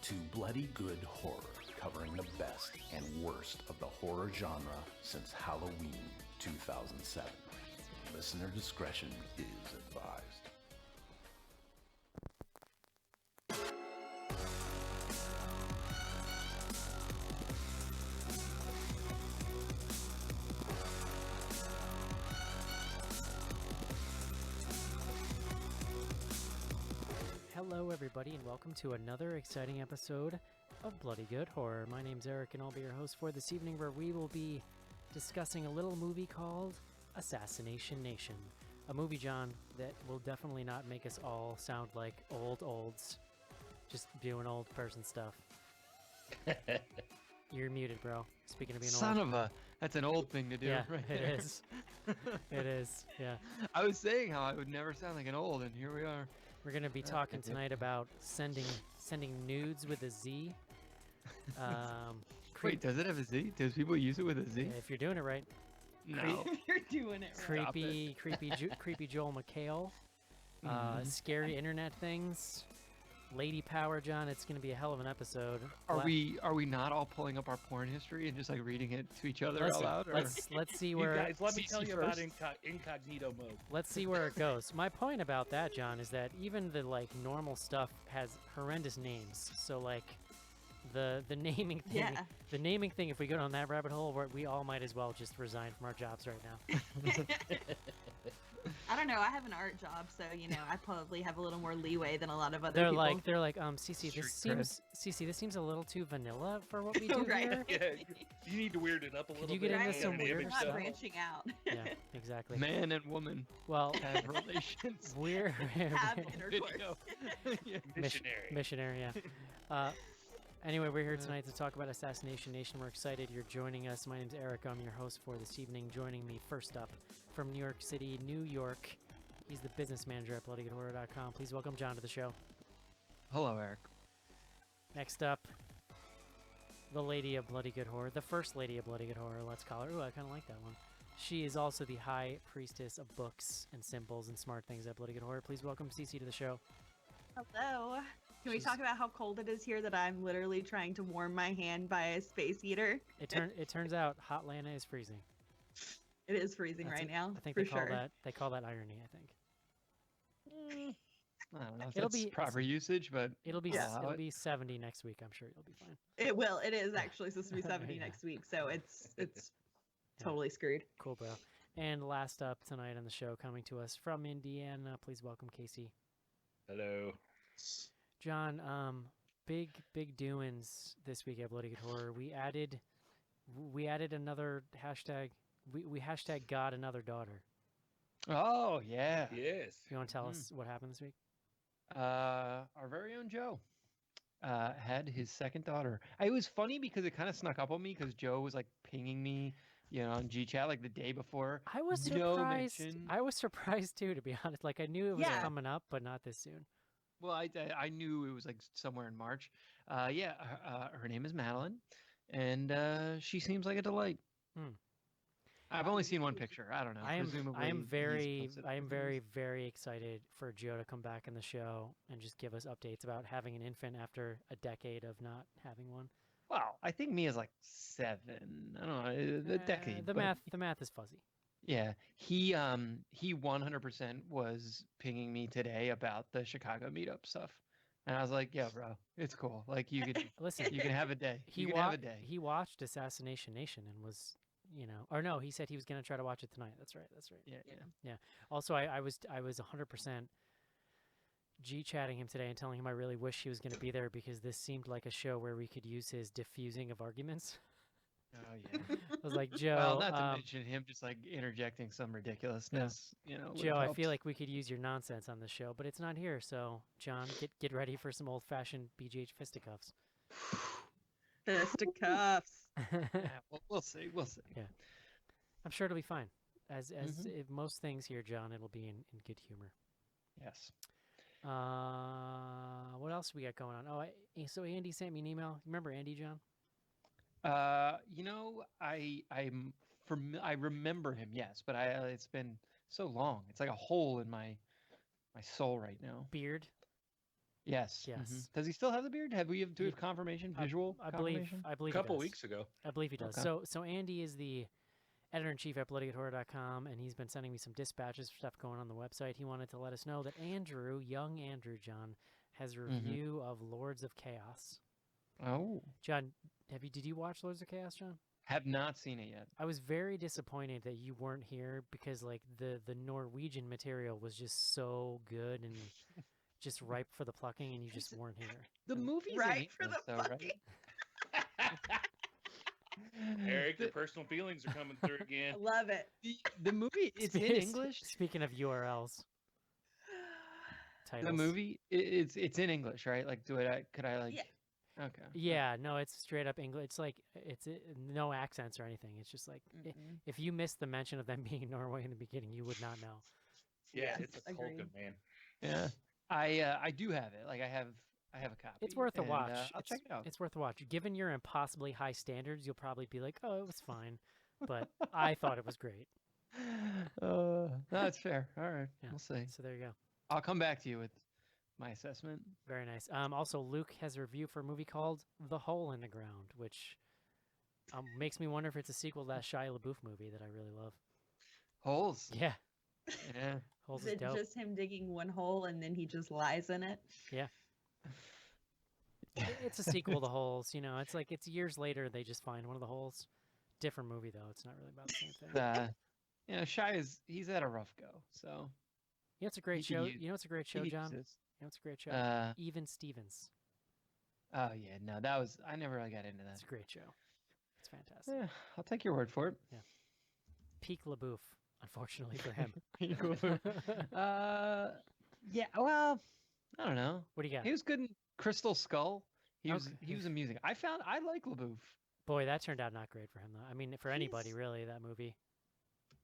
to Bloody Good Horror, covering the best and worst of the horror genre since Halloween 2007. Listener discretion is advised. Hello everybody and welcome to another exciting episode of Bloody Good Horror. My name's Eric and I'll be your host for this evening, where we will be discussing a little movie called Assassination Nation. A movie, John, that will definitely not make us all sound like olds, just doing old person stuff. You're muted, bro. Speaking of being Son old. of a, that's an old thing to do. Yeah, right it there. is. It is, yeah. I was saying how I would never sound like an old, and here we are. We're going to be talking tonight about sending nudes with a Z. Wait, does it have a Z? Does people use it with a Z? If you're doing it right. No. You're doing it right. Creepy Joel McHale. Scary internet things. Lady power, John. It's going to be a hell of an episode. Are we not all pulling up our porn history and just like reading it to each other out loud? Or? Let's see You where. guys, let me CC tell you first. about incognito mode. Let's see where it goes. My point about that, John, is that even the like normal stuff has horrendous names. So like the naming thing, Yeah. the naming thing. If we go down that rabbit hole, we all might as well just resign from our jobs right now. I don't know. I have an art job, so I probably have a little more leeway than a lot of other They're people. like, Cece, this seems a little too vanilla for what we do Right. here. Yeah, you need to weird it up a little you bit. get into Right. some An weird image Not stuff? style. branching out. Yeah, exactly. Man and woman Well, have relations. we're Have intercourse. Video. Yeah. Missionary. yeah. Anyway, we're here tonight to talk about Assassination Nation. We're excited you're joining us. My name's Eric. I'm your host for this evening. Joining me first up from New York City, New York. He's the business manager at bloodygoodhorror.com. Please welcome John to the show. Hello, Eric. Next up, the lady of Bloody Good Horror, the first lady of Bloody Good Horror, let's call her. Ooh, I kind of like that one. She is also the high priestess of books and symbols and smart things at Bloody Good Horror. Please welcome Cece to the show. Hello. Can we talk about how cold it is here that I'm literally trying to warm my hand by a space heater? It turns out Hot Lana is freezing. It is freezing right now. I think for they call that irony, I think. I don't know if It'll that's be- proper usage, but It'll be Yeah. it'll be 70 next week. I'm sure you'll be fine. It will. It is actually supposed to be 70 Yeah. next week, so it's totally screwed. Cool, bro. And last up tonight on the show, coming to us from Indiana, please welcome Casey. Hello. John, big doings this week at Bloody Good Horror. We added another hashtag. We hashtag got another daughter. oh yeah. Yes. You want to tell us what happened this week? Our very own Joe had his second daughter. It was funny because it kind of snuck up on me because Joe was like pinging me, on GChat like the day before. I was No surprised. mention. I was surprised too, to be honest. Like I knew it was Yeah. coming up, but not this soon. Well, I knew it was like somewhere in March. Her name is Madeline, and she seems like a delight. Hmm. I've only seen one picture. I don't know. I am Presumably very he's posted pictures. very excited for Joe to come back in the show and just give us updates about having an infant after a decade of not having one. Well, I think Mia's like 7. I don't know, a decade. The but math is fuzzy. Yeah, he 100% was pinging me today about the Chicago meetup stuff, and I was like, "Yeah, bro, it's cool. Like you could Listen, you can have a day. he You can have a day." he watched Assassination Nation and was, or no, he said he was going to try to watch it tonight. That's right. Yeah. Also, I was 100% G-chatting him today and telling him I really wish he was going to be there because this seemed like a show where we could use his diffusing of arguments. Oh yeah. I was like, Joe, Well, not to mention him just like interjecting some ridiculousness. would Joe, I help. feel like we could use your nonsense on this show, but it's not here. So, John, get ready for some old-fashioned BGH fisticuffs. Fisticuffs. Yeah, we'll see. We'll see. Yeah. I'm sure it'll be fine. As if most things here, John, it'll be in good humor. Yes. What else we got going on? So Andy sent me an email. Remember Andy, John? I remember him, yes, but it's been so long. It's like a hole in my soul right now. Beard. Yes. Yes. Does he still have the beard? Do we have confirmation? Visual I believe confirmation? I believe A couple he does. weeks ago. I believe he does. Okay. So Andy is the editor-in-chief at bloodygoodhorror.com, and he's been sending me some dispatches for stuff going on the website. He wanted to let us know that Andrew, young Andrew John, has a review of Lords of Chaos. Oh. John, did you watch Lords of Chaos, John? Have not seen it yet. I was very disappointed that you weren't here because like the Norwegian material was just so good and just ripe for the plucking, and you just weren't here. The movie's Right in for English, the though, fucking. Eric, the, your personal feelings are coming through again. I love it. the movie, it's in English. Speaking of URLs, titles. The movie, it's in English, right? Like, could I like? Yeah. Okay. Yeah, no, it's straight up English. It's like no accents or anything. It's just like if you missed the mention of them being Norway in the beginning, you would not know. Yeah, Yes, it's a agreed. Tolkien, man. Yeah. I do have it. Like I have a copy. It's worth a and, watch. I'll check it out. It's worth a watch. Given your impossibly high standards, you'll probably be like, "Oh, it was fine," but I thought it was great. No, that's fair. All right, Yeah. we'll see. So there you go. I'll come back to you with my assessment. Very nice. Also, Luke has a review for a movie called The Hole in the Ground, which makes me wonder if it's a sequel to that Shia LaBeouf movie that I really love. Holes. Yeah, Yeah. Holes Is is it dope. just him digging one hole and then he just lies in it? Yeah. It's a sequel to Holes. You know, it's like it's years later they just find one of the holes. Different movie though. It's not really about the same thing. You know, he's had a rough go, so You know, it's a great He could show. use- You know, it's a great he show, could John. use this. You know, it's a great show. Even Stevens. Oh yeah, no, I never really got into that. It's a great show. It's fantastic. Yeah, I'll take your word for it. Peak LaBeouf, unfortunately for him. Yeah, well, I don't know. What do you got? He was good in Crystal Skull. He was Okay. amusing. I like LaBeouf. Boy, that turned out not great for him though. I mean, for anybody He's- really, that movie.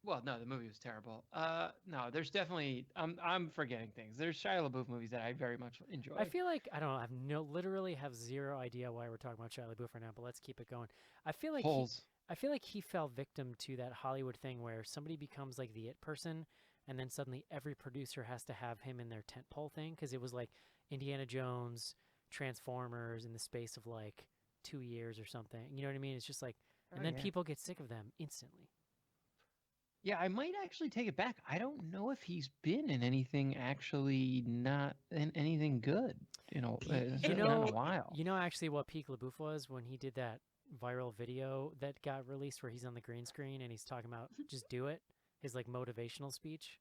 Well, no, the movie was terrible. No, there's definitely I'm forgetting things. There's Shia LaBeouf movies that I very much enjoy. I feel like I don't know. I've literally have zero idea why we're talking about Shia LaBeouf right now. But let's keep it going. I feel like Holes. I feel like he fell victim to that Hollywood thing where somebody becomes like the it person, and then suddenly every producer has to have him in their tentpole thing because it was like Indiana Jones, Transformers in the space of like 2 years or something. You know what I mean? It's just like, and then yeah. people get sick of them instantly. Yeah, I might actually take it back. I don't know if he's been in anything actually not in anything good. You know, certainly not in a while. You know actually what peak LaBeouf was when he did that viral video that got released where he's on the green screen and he's talking about just do it, his like motivational speech.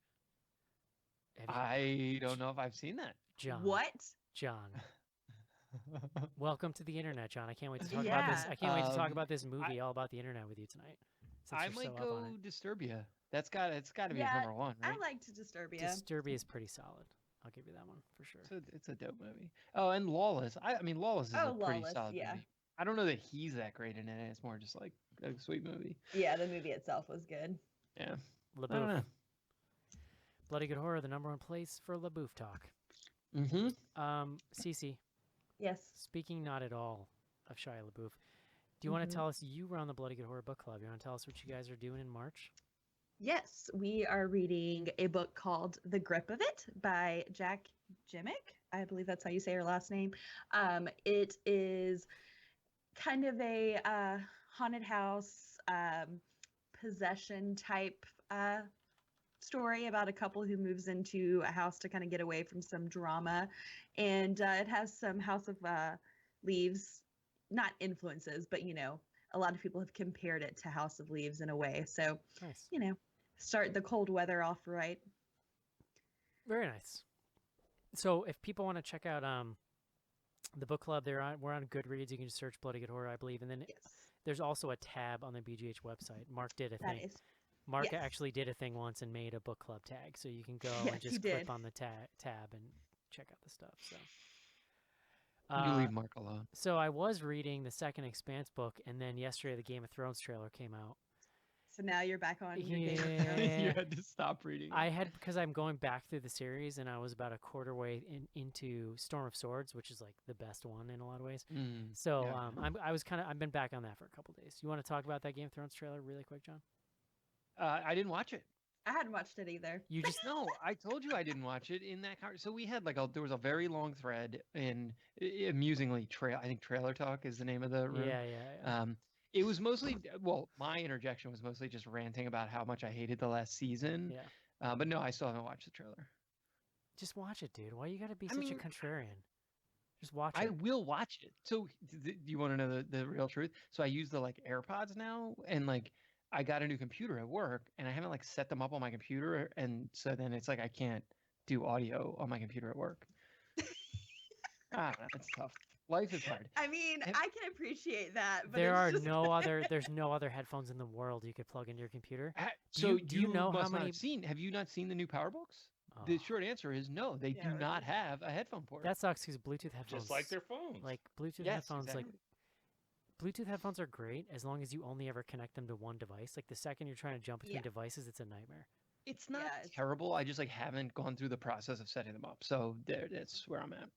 I don't know if I've seen that. John. What? John. Welcome to the internet, John. I can't wait to talk about this. Yeah. I can't wait to talk Um, about this movie all about the internet with you tonight. since I you're might so up go on it. Disturbia. It's got to be Yeah, number one, right? I liked Disturbia. Disturbia is pretty solid. I'll give you that one for sure. It's a dope movie. Oh, and Lawless. I mean, Lawless is a pretty Lawless, solid yeah. movie. I don't know that he's that great in it. It's more just like a sweet movie. Yeah, the movie itself was good. Yeah. I don't LaBeouf. know. Bloody Good Horror, the number one place for LaBeouf talk. Mm-hmm. Cece, Yes. speaking not at all of Shia LaBeouf, do you want Mhm. to tell us, you run the Bloody Good Horror Book Club, you want to tell us what you guys are doing in March? Yes, we are reading a book called The Grip of It by Jack Jimmick. I believe that's how you say her last name. It is kind of a haunted house possession type story about a couple who moves into a house to kind of get away from some drama. And it has some House of Leaves, not influences, but, you know, a lot of people have compared it to House of Leaves in a way. So, Nice. you know, start the cold weather off right. Very nice. So if people want to check out the book club, we're on Goodreads. You can just search Bloody Good Horror, I believe. And then Yes, there's also a tab on the BGH website. Mark did a that thing. is. Mark yes. actually did a thing once and made a book club tag. So you can go Yes, and he just click did. on the tab and check out the stuff. So. You leave Mark alone. So I was reading the second Expanse book, and then yesterday the Game of Thrones trailer came out. So now you're back on your Game of Yeah. Thrones. You had to stop reading. I had, because I'm going back through the series, and I was about a quarter way into Storm of Swords, which is like the best one in a lot of ways. Mm, So yeah. I've been back on that for a couple days. You want to talk about that Game of Thrones trailer really quick, John? I didn't watch it. I hadn't watched it either. You just No, I told you I didn't watch it in that So we had there was a very long thread in amusingly I think Trailer Talk is the name of the room. yeah. It was mostly my interjection was mostly just ranting about how much I hated the last season. Yeah. But no, I still haven't watched the trailer. Just watch it, dude. Why you gotta be I such mean, a contrarian? Just watch I it. will watch it. So do you want to know the real truth? So I use the AirPods now, and I got a new computer at work, and I haven't set them up on my computer, and so then it's I can't do audio on my computer at work. It's tough. Life is hard. I mean, Have- I can appreciate that, but There it's are just... there's no other headphones in the world you could plug into your computer. So do you know how must not many- have you not seen the new PowerBooks? Oh, The short answer is no. They Yeah, do right. not have a headphone port. that sucks because Bluetooth headphones, Just like their phones. like Bluetooth Yes, headphones, exactly. Bluetooth headphones are great as long as you only ever connect them to one device. Like the second you're trying to jump between Yeah. devices, it's a nightmare. It's not Yeah, it's- terrible. I just haven't gone through the process of setting them up. So that's where I'm at.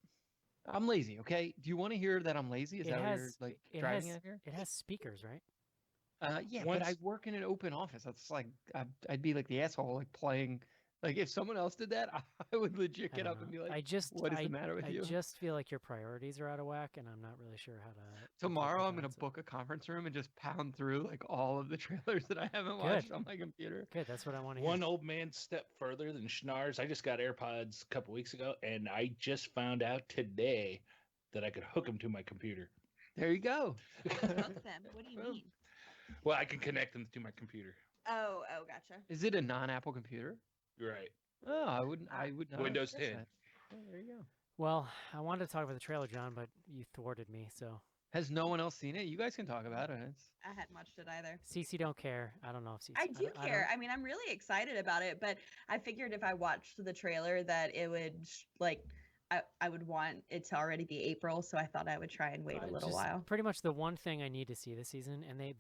I'm lazy. Okay. Do you want to hear that I'm lazy? Is It that has- what you're it driving has- at here? It has speakers, right? Yeah, but I Once- work in an open office. That's I'd be the asshole playing. If someone else did that, I would legit I get don't up and know. be I just, "What is I, the matter with I you?" just feel like your priorities are out of whack, and I'm not really sure how to. Tomorrow, I'm gonna balance it. book a conference room and just pound through all of the trailers that I haven't watched on my computer. Good, that's what I want to hear. One old man step further than Schnars. I just got AirPods a couple weeks ago, and I just found out today that I could hook them to my computer. There you go. Hook them. What do you Boom. mean? Well, I can connect them to my computer. Oh, gotcha. Is it a non-Apple computer? Right. Oh, I wouldn't. I would not. Windows guess 10. that. Oh, there you go. Well, I wanted to talk about the trailer, John, but you thwarted me. So, Has no one else seen it? You guys can talk about it. It's I hadn't watched it either. Cece don't care. I don't know if Cece. I do don't- care. I mean, I'm really excited about it, but I figured if I watched the trailer that it would I would want it to already be April, so I thought I would try and wait a little just while. Pretty much the one thing I need to see this season, and they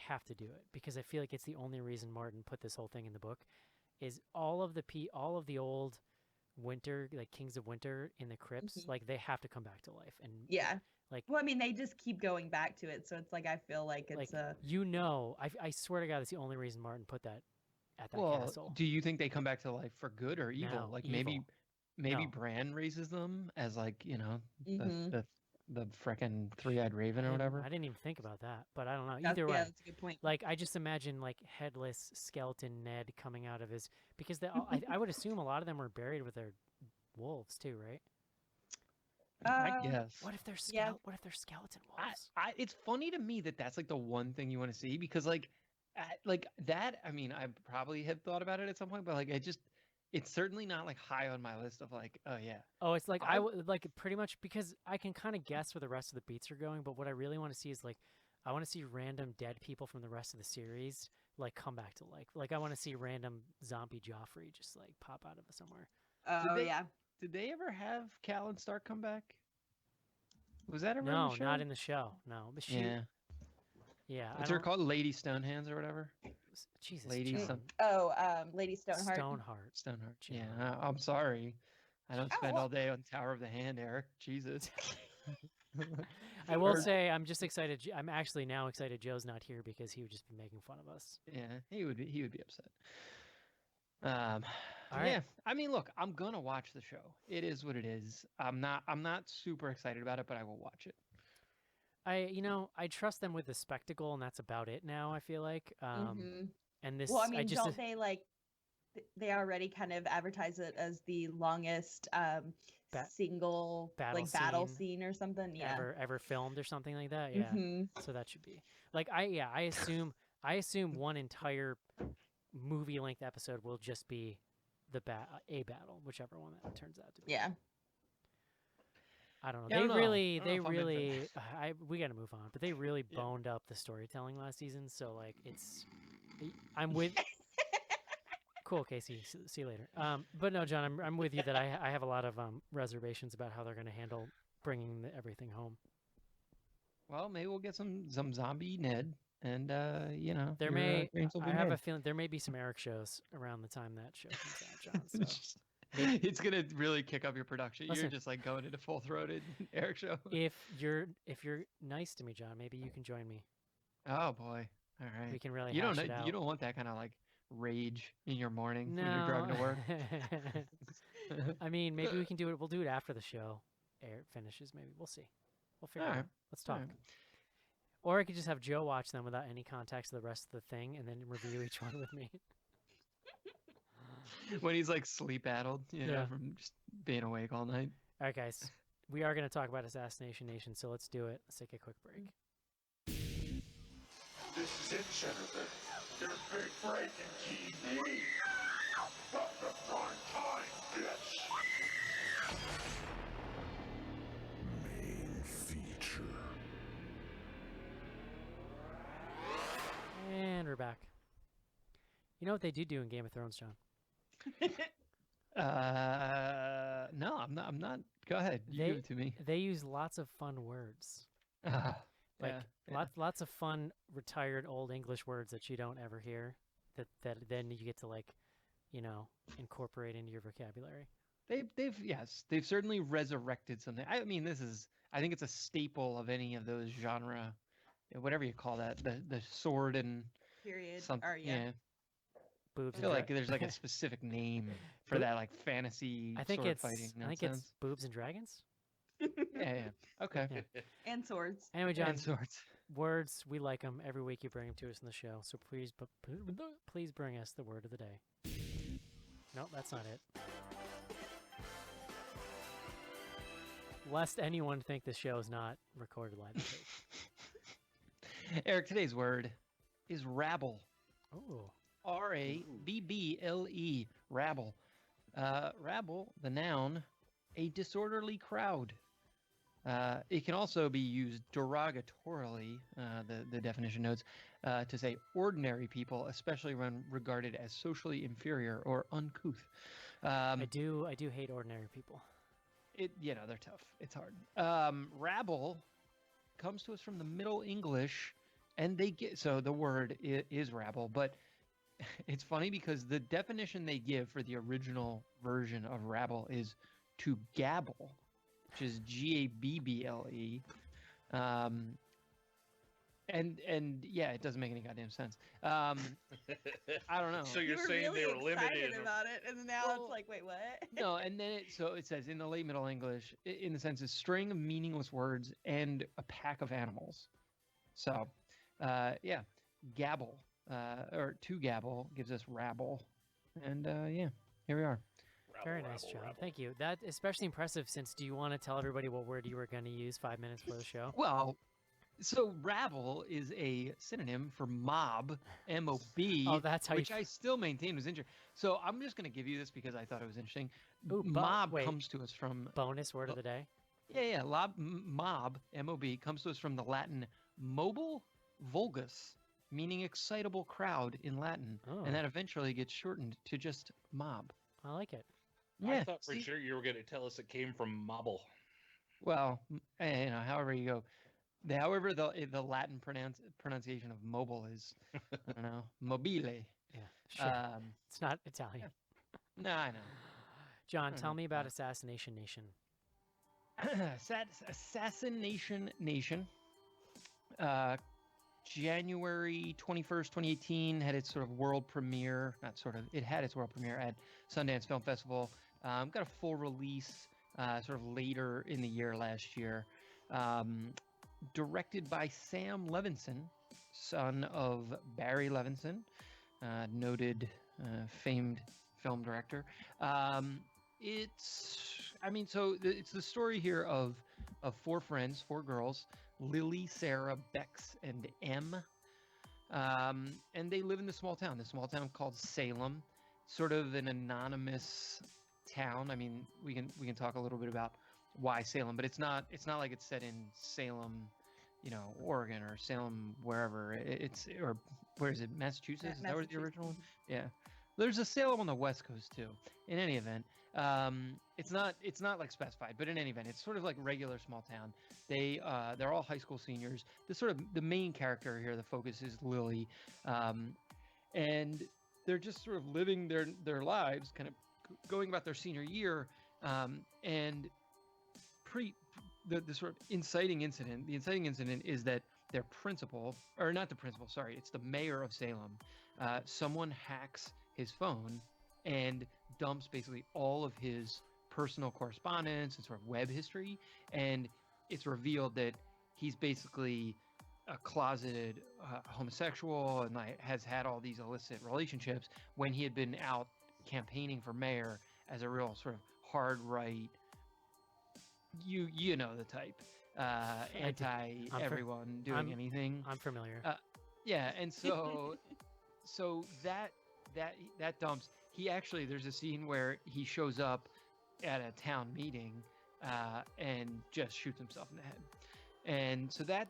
have to do it because I feel like it's the only reason Martin put this whole thing in the book, is all of the old winter, like Kings of Winter in the crypts, Mhm. they have to come back to life. And Yeah. like- well, I mean, they just keep going back to it, so it's I feel like it's I swear to God, that's the only reason Martin put that at that well. castle. Do you think they come back to life for good or evil? No, Maybe evil. maybe No. Bran raises them as Mhm. the frickin' three-eyed raven or whatever. I didn't even think about that, but I don't know. that's, Either way, yeah, that's a good point. I just imagine headless skeleton Ned coming out of his because I would assume a lot of them were buried with their wolves too, right? I Uh, guess. What if they're Yeah. what if they're skeleton wolves? It's funny to me that that's the one thing you want to see because that. I mean, I probably have thought about it at some point, but it's certainly not high on my list of oh yeah. Oh, it's I- I would pretty much because I can kind of guess where the rest of the beats are going, but what I really want to see is I want to see random dead people from the rest of the series come back to life. I want to see random zombie Joffrey just pop out of somewhere. Oh they- yeah. Did they ever have Cal and Stark come back? Was that ever in No, the show? not in the show. No, but she. Yeah. Yeah. What's her called? Lady Stonehands or whatever? Jesus. Lady John. some- Oh, Lady Stoneheart. Stoneheart. Stoneheart. John. Yeah, I'm sorry. I don't Oh, spend well- all day on Tower of the Hand, Eric. Jesus. I will Or- say I'm just excited. I'm actually now excited Joe's not here because he would just be making fun of us. Yeah, he would be upset. All right. Yeah, I mean, look, I'm gonna watch the show. It is what it is. I'm not super excited about it, but I will watch it. I trust them with the spectacle, and that's about it now. I feel like. Mhm. And this. Well, I mean, just don't they they already kind of advertise it as the longest single battle battle scene scene or something? Yeah. ever filmed or something like that. Yeah. Mhm. So that should be I assume one entire movie length episode will just be a battle, whichever one that turns out to be. Yeah. I don't know. Yeah, I They don't know. really, I don't they know if I'm into really. it. We got to move on, but they really Yeah. boned up the storytelling last season. So it's, I'm with. Cool, Casey. See you later. But no, John, I'm with you that I have a lot of reservations about how they're going to handle bringing everything home. Well, maybe we'll get some zombie Ned, and There your, may. dreams will I be have a made. feeling there may be some Eric shows around the time that show comes out, John. So. It's gonna really kick up your production. Listen. You're just going into full-throated Eric show. if you're nice to me, John, maybe you can join me. Oh boy! All We right. can really You hash don't it out. you don't want that kind of rage in your morning when you're driving to work? I mean, maybe we can do it. We'll do it after the show finishes. Maybe we'll see. We'll figure it Alright, out. Let's talk. alright. Or I could just have Joe watch them without any context of the rest of the thing, and then review each one with me. When he's like sleep addled, you know, Yeah. from just being awake all night. All right, guys. We are going to talk about Assassination Nation, so let's do it. Let's take a quick break. This is it, Jennifer. Your big breaking TV. From the prime time, bitch. Main feature. And we're back. You know what they do in Game of Thrones, John? No, I'm not. Go ahead. You give it to me. They use lots of fun words. Like lots of fun retired old English words that you don't ever hear that then you get to incorporate into your vocabulary. They've certainly resurrected something. I mean, I think it's a staple of any of those genre, whatever you call that, the sword and Period. something. Or, yeah. Boobs. I feel and like there's like a specific name for that, like fantasy I think sword it's fighting. I think it's boobs and dragons. Yeah. Okay. Yeah. And swords. Anyway, John, And swords. words, we like them. Every week you bring them to us in the show. So please bring us the word of the day. Nope, that's not it. Lest anyone think the show is not recorded live. to tape. Eric, today's word is rabble. Oh, R-A-B-B-L-E. Rabble. Rabble, the noun, a disorderly crowd. It can also be used derogatorily, the definition notes, to say ordinary people, especially when regarded as socially inferior or uncouth. I do hate ordinary people. They're tough. It's hard. Rabble comes to us from the Middle English, and so the word is rabble, but it's funny because the definition they give for the original version of rabble is to gabble, which is G-A-B-B-L-E. And yeah, it doesn't make any goddamn sense. I don't know. So You you're were saying really they were excited limited? about it, and now Well, it's like, wait, what? No, and then it says in the late Middle English, in the sense, a string of meaningless words and a pack of animals. So, gabble, or to gabble gives us rabble, and here we are. Very nice, John. Thank you. That especially impressive. Since do you want to tell everybody what word you were going to use 5 minutes for the show? Well, so rabble is a synonym for mob, M-O-B, Oh, that's how which you. I still maintain was interesting. So I'm just going to give you this because I thought it was interesting. Ooh, Mob wait. comes to us from Bonus word of the day. mob, M-O-B, comes to us from the Latin mobile vulgus, meaning excitable crowd in Latin, Oh, and that eventually gets shortened to just mob. I like it. I thought for see? sure you were going to tell us it came from mobble. Well, however you go. However, the Latin pronunciation of mobile is, I don't know, mobile. Yeah, sure. It's not Italian. No, I know. John, I tell know. me about Assassination Nation. Assassination Nation. January 21st, 2018 had its sort of world premiere. Not sort of. It had its world premiere at Sundance Film Festival. Got a full release sort of later in the year last year. Directed by Sam Levinson, son of Barry Levinson, noted famed film director. It's the story here of four friends, four girls, Lily, Sarah, Bex, and Em. And they live in this small town called Salem, sort of an anonymous town. I mean, we can talk a little bit about why Salem, but it's not like it's set in Salem, Oregon or Salem wherever. Or where is it? Massachusetts? Is that where the original one? Yeah. There's a Salem on the West Coast too. In any event, it's not like specified, but in any event, it's sort of like regular small town. They're all high school seniors. The main character here, the focus is Lily, and they're just sort of living their lives, kind of going about their senior year, and the sort of inciting incident. The inciting incident is that their principal, or not the principal, sorry, it's the mayor of Salem, someone hacks his phone and dumps basically all of his personal correspondence and sort of web history, and it's revealed that he's basically a closeted homosexual and like has had all these illicit relationships when he had been out campaigning for mayor as a real sort of hard right, you know the type, anti everyone doing anything. I'm familiar. Yeah, and so that dumps. He actually, there's a scene where he shows up at a town meeting and just shoots himself in the head. And so that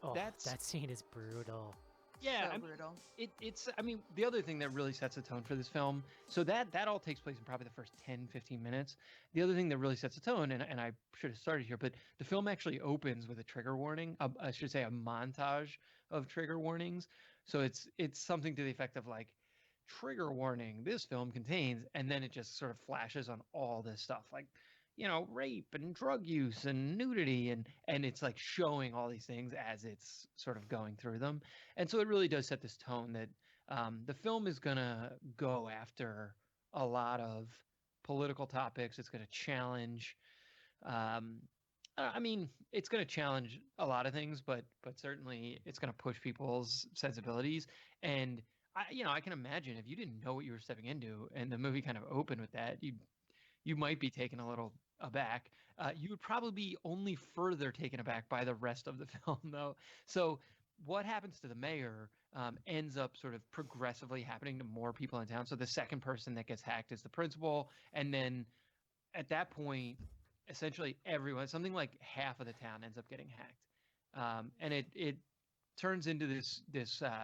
scene is brutal. Yeah, So brutal. It's I mean, the other thing that really sets the tone for this film, so that all takes place in probably the first 10-15 minutes. The other thing that really sets the tone, and I should have started here, but the film actually opens with a trigger warning. I should say a montage of trigger warnings. So it's something to the effect of like, trigger warning, this film contains, and then it just sort of flashes on all this stuff like, you know, rape and drug use and nudity, and it's like showing all these things as it's sort of going through them. And so it really does set this tone that the film is going to go after a lot of political topics. It's going to challenge, I mean, it's going to challenge a lot of things, but certainly it's going to push people's sensibilities. And I can imagine if you didn't know what you were stepping into and the movie kind of opened with that, you might be taken a little aback. You would probably be only further taken aback by the rest of the film, though. So what happens to the mayor ends up sort of progressively happening to more people in town. So the second person that gets hacked is the principal. And then at that point, essentially everyone, something like half of the town ends up getting hacked. And it turns into this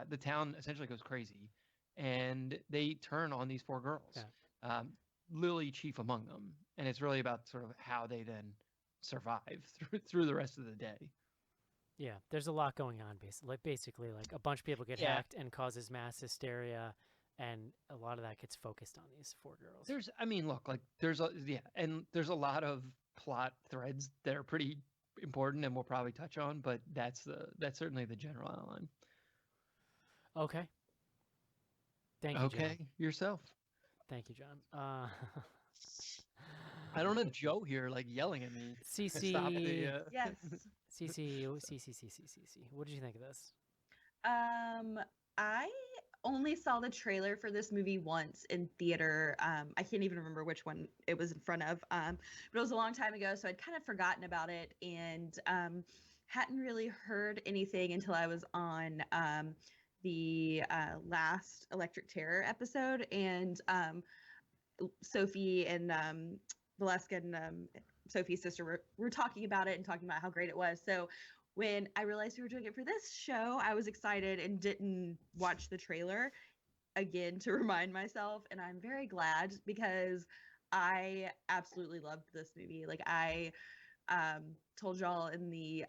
the town essentially goes crazy. And they turn on these four girls. Yeah. Lily chief among them, and it's really about sort of how they then survive through the rest of the day. Yeah, there's a lot going on. Basically, like a bunch of people get hacked and causes mass hysteria, and a lot of that gets focused on these four girls. There's a lot of plot threads that are pretty important, and we'll probably touch on, but that's certainly the general outline. Okay. Thank you, John. Okay, yourself. Thank you, John. I don't have Joe here like yelling at me. CC. Stop the, Yes. CC. What did you think of this? I only saw the trailer for this movie once in theater. I can't even remember which one it was in front of. But it was a long time ago, so I'd kind of forgotten about it and hadn't really heard anything until I was on the last Electric Terror episode, and Sophie and Valeska and Sophie's sister were talking about it and talking about how great it was. So when I realized we were doing it for this show, I was excited and didn't watch the trailer again to remind myself, and I'm very glad because I absolutely loved this movie. Like I told y'all in the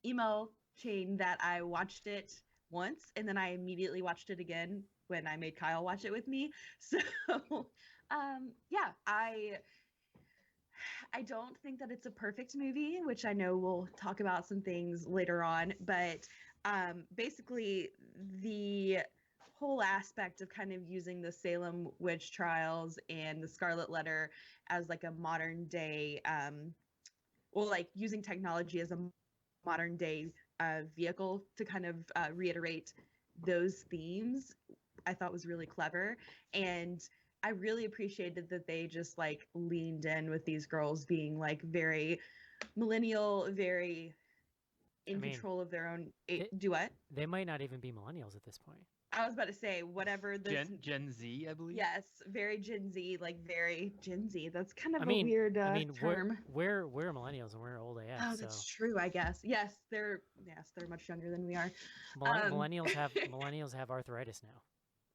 email chain that I watched it once and then I immediately watched it again when I made Kyle watch it with me. So yeah, I don't think that it's a perfect movie, which I know we'll talk about some things later on, but basically the whole aspect of kind of using the Salem witch trials and the Scarlet Letter as like a modern day like using technology as a modern day vehicle to kind of reiterate those themes, I thought was really clever. And I really appreciated that they just like leaned in with these girls being like very millennial, very in control of their own duet. They might not even be millennials at this point. I was about to say whatever this Gen Z, I believe. Yes, very Gen Z, like very Gen Z. That's kind of a weird term. We're millennials and we're old AF. Oh, that's true, I guess. Yes, they're much younger than we are. Millennials have arthritis now.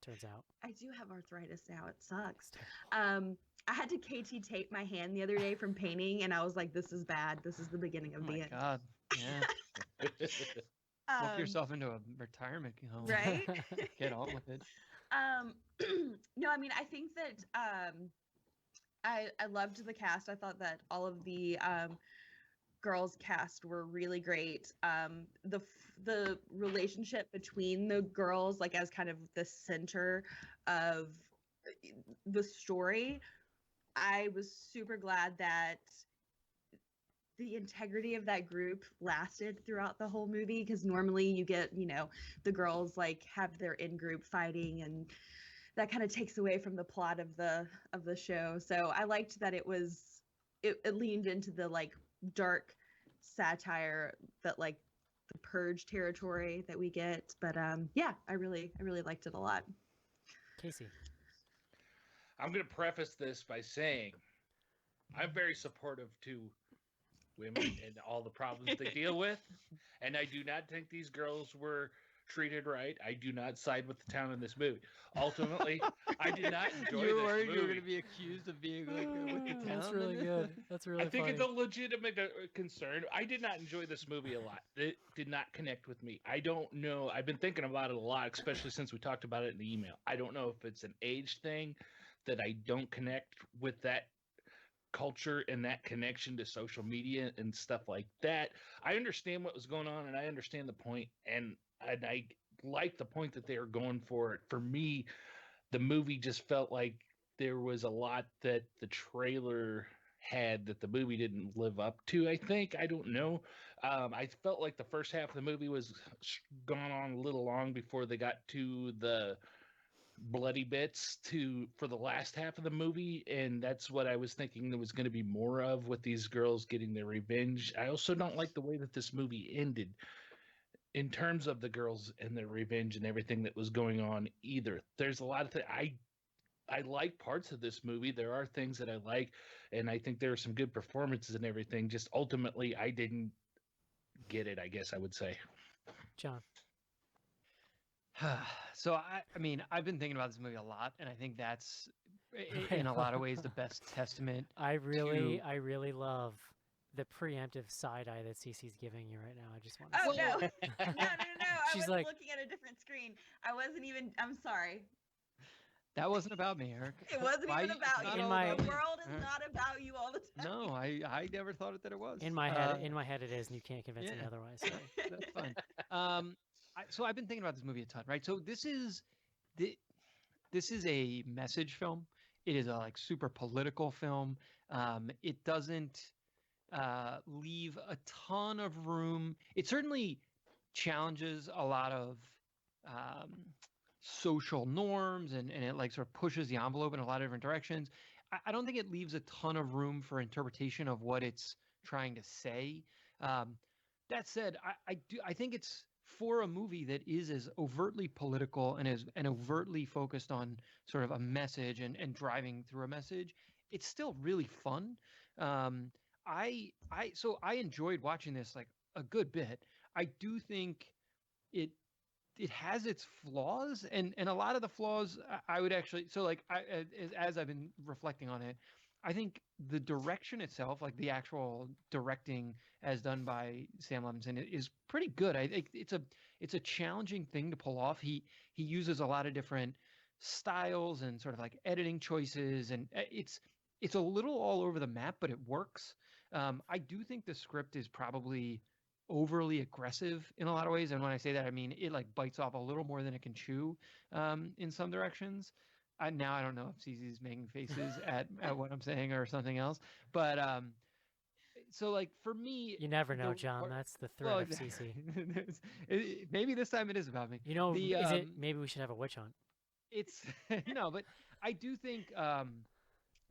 Turns out. I do have arthritis now. It sucks. I had to KT tape my hand the other day from painting, and I was like, "This is bad. This is the beginning of the end." Oh my God! Yeah. Look yourself into a retirement home. Right? Get on with it. No, I mean, I think that I loved the cast. I thought that all of the girls cast were really great. The relationship between the girls, like as kind of the center of the story, I was super glad that the integrity of that group lasted throughout the whole movie, because normally you get, the girls like have their in-group fighting, and that kind of takes away from the plot of the show. So I liked that it leaned into the like dark satire that like the Purge territory that we get. But yeah, I really liked it a lot. Casey. I'm going to preface this by saying I'm very supportive to women and all the problems they deal with, and I do not think these girls were treated right. I do not side with the town in this movie. Ultimately, I did not enjoy You were this worried movie. you were going to be accused of being like with the town. That's really good. That's really I think funny. it's a legitimate concern. I did not enjoy this movie a lot. It did not connect with me. I don't know. I've been thinking about it a lot, especially since we talked about it in the email. I don't know if it's an age thing that I don't connect with that culture and that connection to social media and stuff like that. I understand what was going on, and I understand the point, and I like the point that they are going for. For me, the movie just felt like there was a lot that the trailer had that the movie didn't live up to. I don't know. I felt like the first half of the movie was gone on a little long before they got to the bloody bits for the last half of the movie, and that's what I was thinking there was going to be more of, with these girls getting their revenge. I also don't like the way that this movie ended in terms of the girls and their revenge and everything that was going on either. There's a lot of things I like parts of this movie. There are things that I like, and I think there are some good performances and everything. Just ultimately, I didn't get it, I guess I would say. John. So I mean, I've been thinking about this movie a lot, and I think that's in a lot of ways the best testament. I really love the preemptive side eye that Cece's giving you right now. I just want to Oh say. no, no. I She's was like- looking at a different screen. I wasn't even. I'm sorry. That wasn't about me, Eric. It wasn't Why- even about not you. all all about The me. world is Huh? not about you all the time. No, I never thought that it was. In my head it is, and you can't convince me yeah. otherwise. Sorry. That's fine. So I've been thinking about this movie a ton, right? So this is a message film. It is a like super political film. It doesn't leave a ton of room. It certainly challenges a lot of social norms, and it like sort of pushes the envelope in a lot of different directions. I don't think it leaves a ton of room for interpretation of what it's trying to say. That said, I think it's, for a movie that is as overtly political and overtly focused on sort of a message and driving through a message, it's still really fun. So I enjoyed watching this like a good bit. I do think it has its flaws, and a lot of the flaws I would actually, so like as I've been reflecting on it, I think the direction itself, like the actual directing as done by Sam Levinson, is pretty good. I think it's a challenging thing to pull off. He uses a lot of different styles and sort of like editing choices, and it's a little all over the map, but it works. I do think the script is probably overly aggressive in a lot of ways, and when I say that, I mean it like bites off a little more than it can chew in some directions. Now I don't know if CZ's making faces at what I'm saying or something else, but so like for me, You never know, John. That's the threat of CC. Maybe this time it is about me. You know, The, is it? Maybe we should have a witch hunt. It's no, but I do think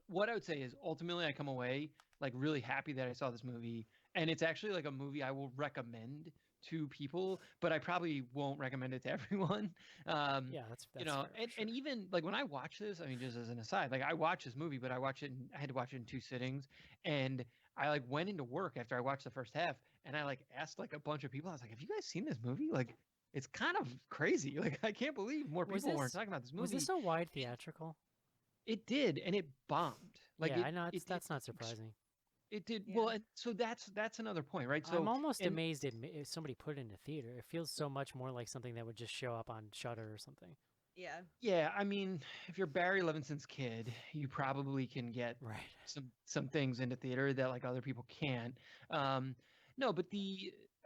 what I would say is ultimately I come away like really happy that I saw this movie, and it's actually like a movie I will recommend to people, but I probably won't recommend it to everyone. Yeah, that's you know, fair, and even like when I watch this, I mean, just as an aside, like I watch this movie, but I had to watch it in 2 sittings, and I like went into work after I watched the first half, and I like asked like a bunch of people, I was like, have you guys seen this movie? Like, it's kind of crazy. Like, I can't believe more people weren't talking about this movie. Was this a wide theatrical? It did, and it bombed. Like, yeah, I know that's not surprising. It did Yeah. well, and so that's another point, right? So I'm almost and- amazed if somebody put it in a theater. It feels so much more like something that would just show up on Shudder or something. Yeah. Yeah, I mean, if you're Barry Levinson's kid, you probably can get Right. some things into theater that like other people can't. Um, no, but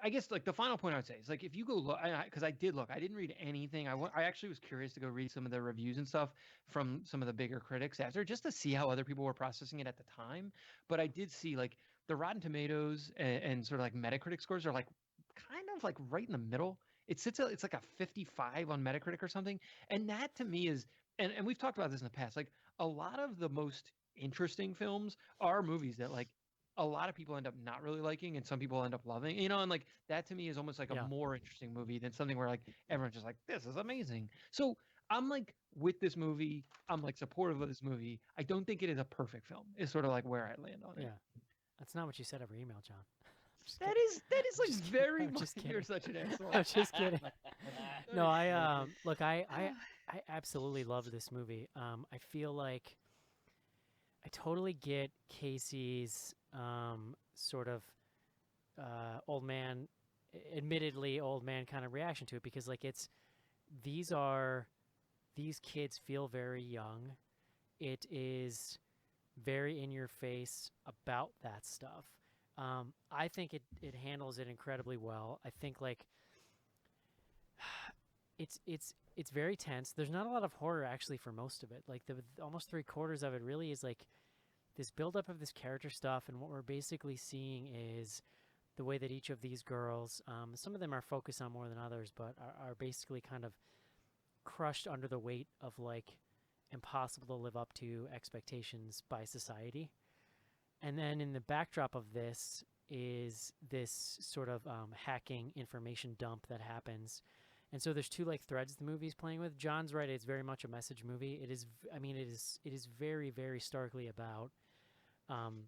I guess like the final point I would say is like if you go look, because I did look, I didn't read anything. I actually was curious to go read some of the reviews and stuff from some of the bigger critics after, just to see how other people were processing it at the time. But I did see like the Rotten Tomatoes and sort of like Metacritic scores are like kind of like right in the middle. It's like a 55 on Metacritic or something, and that to me is, and we've talked about this in the past, like a lot of the most interesting films are movies that like a lot of people end up not really liking and some people end up loving, and like that to me is almost like a Yeah. more interesting movie than something where like everyone's just like, this is amazing. So I'm like with this movie, I'm like supportive of this movie. I don't think it is a perfect film, is sort of like where I land on it. Yeah. That's not what you said every email, John. Just That kidding. is I'm like just kidding. very I'm much, just you're kidding. such an asshole. I'm just kidding. No, I Okay. look, I absolutely love this movie. I feel like I totally get Casey's sort of old man, admittedly old man kind of reaction to it, because like these are these kids feel very young. It is very in your face about that stuff. I think it handles it incredibly well. I think like it's very tense. There's not a lot of horror actually for most of it. Like the almost 3/4 of it really is like this buildup of this character stuff, and what we're basically seeing is the way that each of these girls, some of them are focused on more than others, but are basically kind of crushed under the weight of like impossible to live up to expectations by society. And then in the backdrop of this is this sort of hacking information dump that happens. And so there's two like threads the movie's playing with. John's right; it's very much a message movie. It is. I mean, it is very very starkly about um,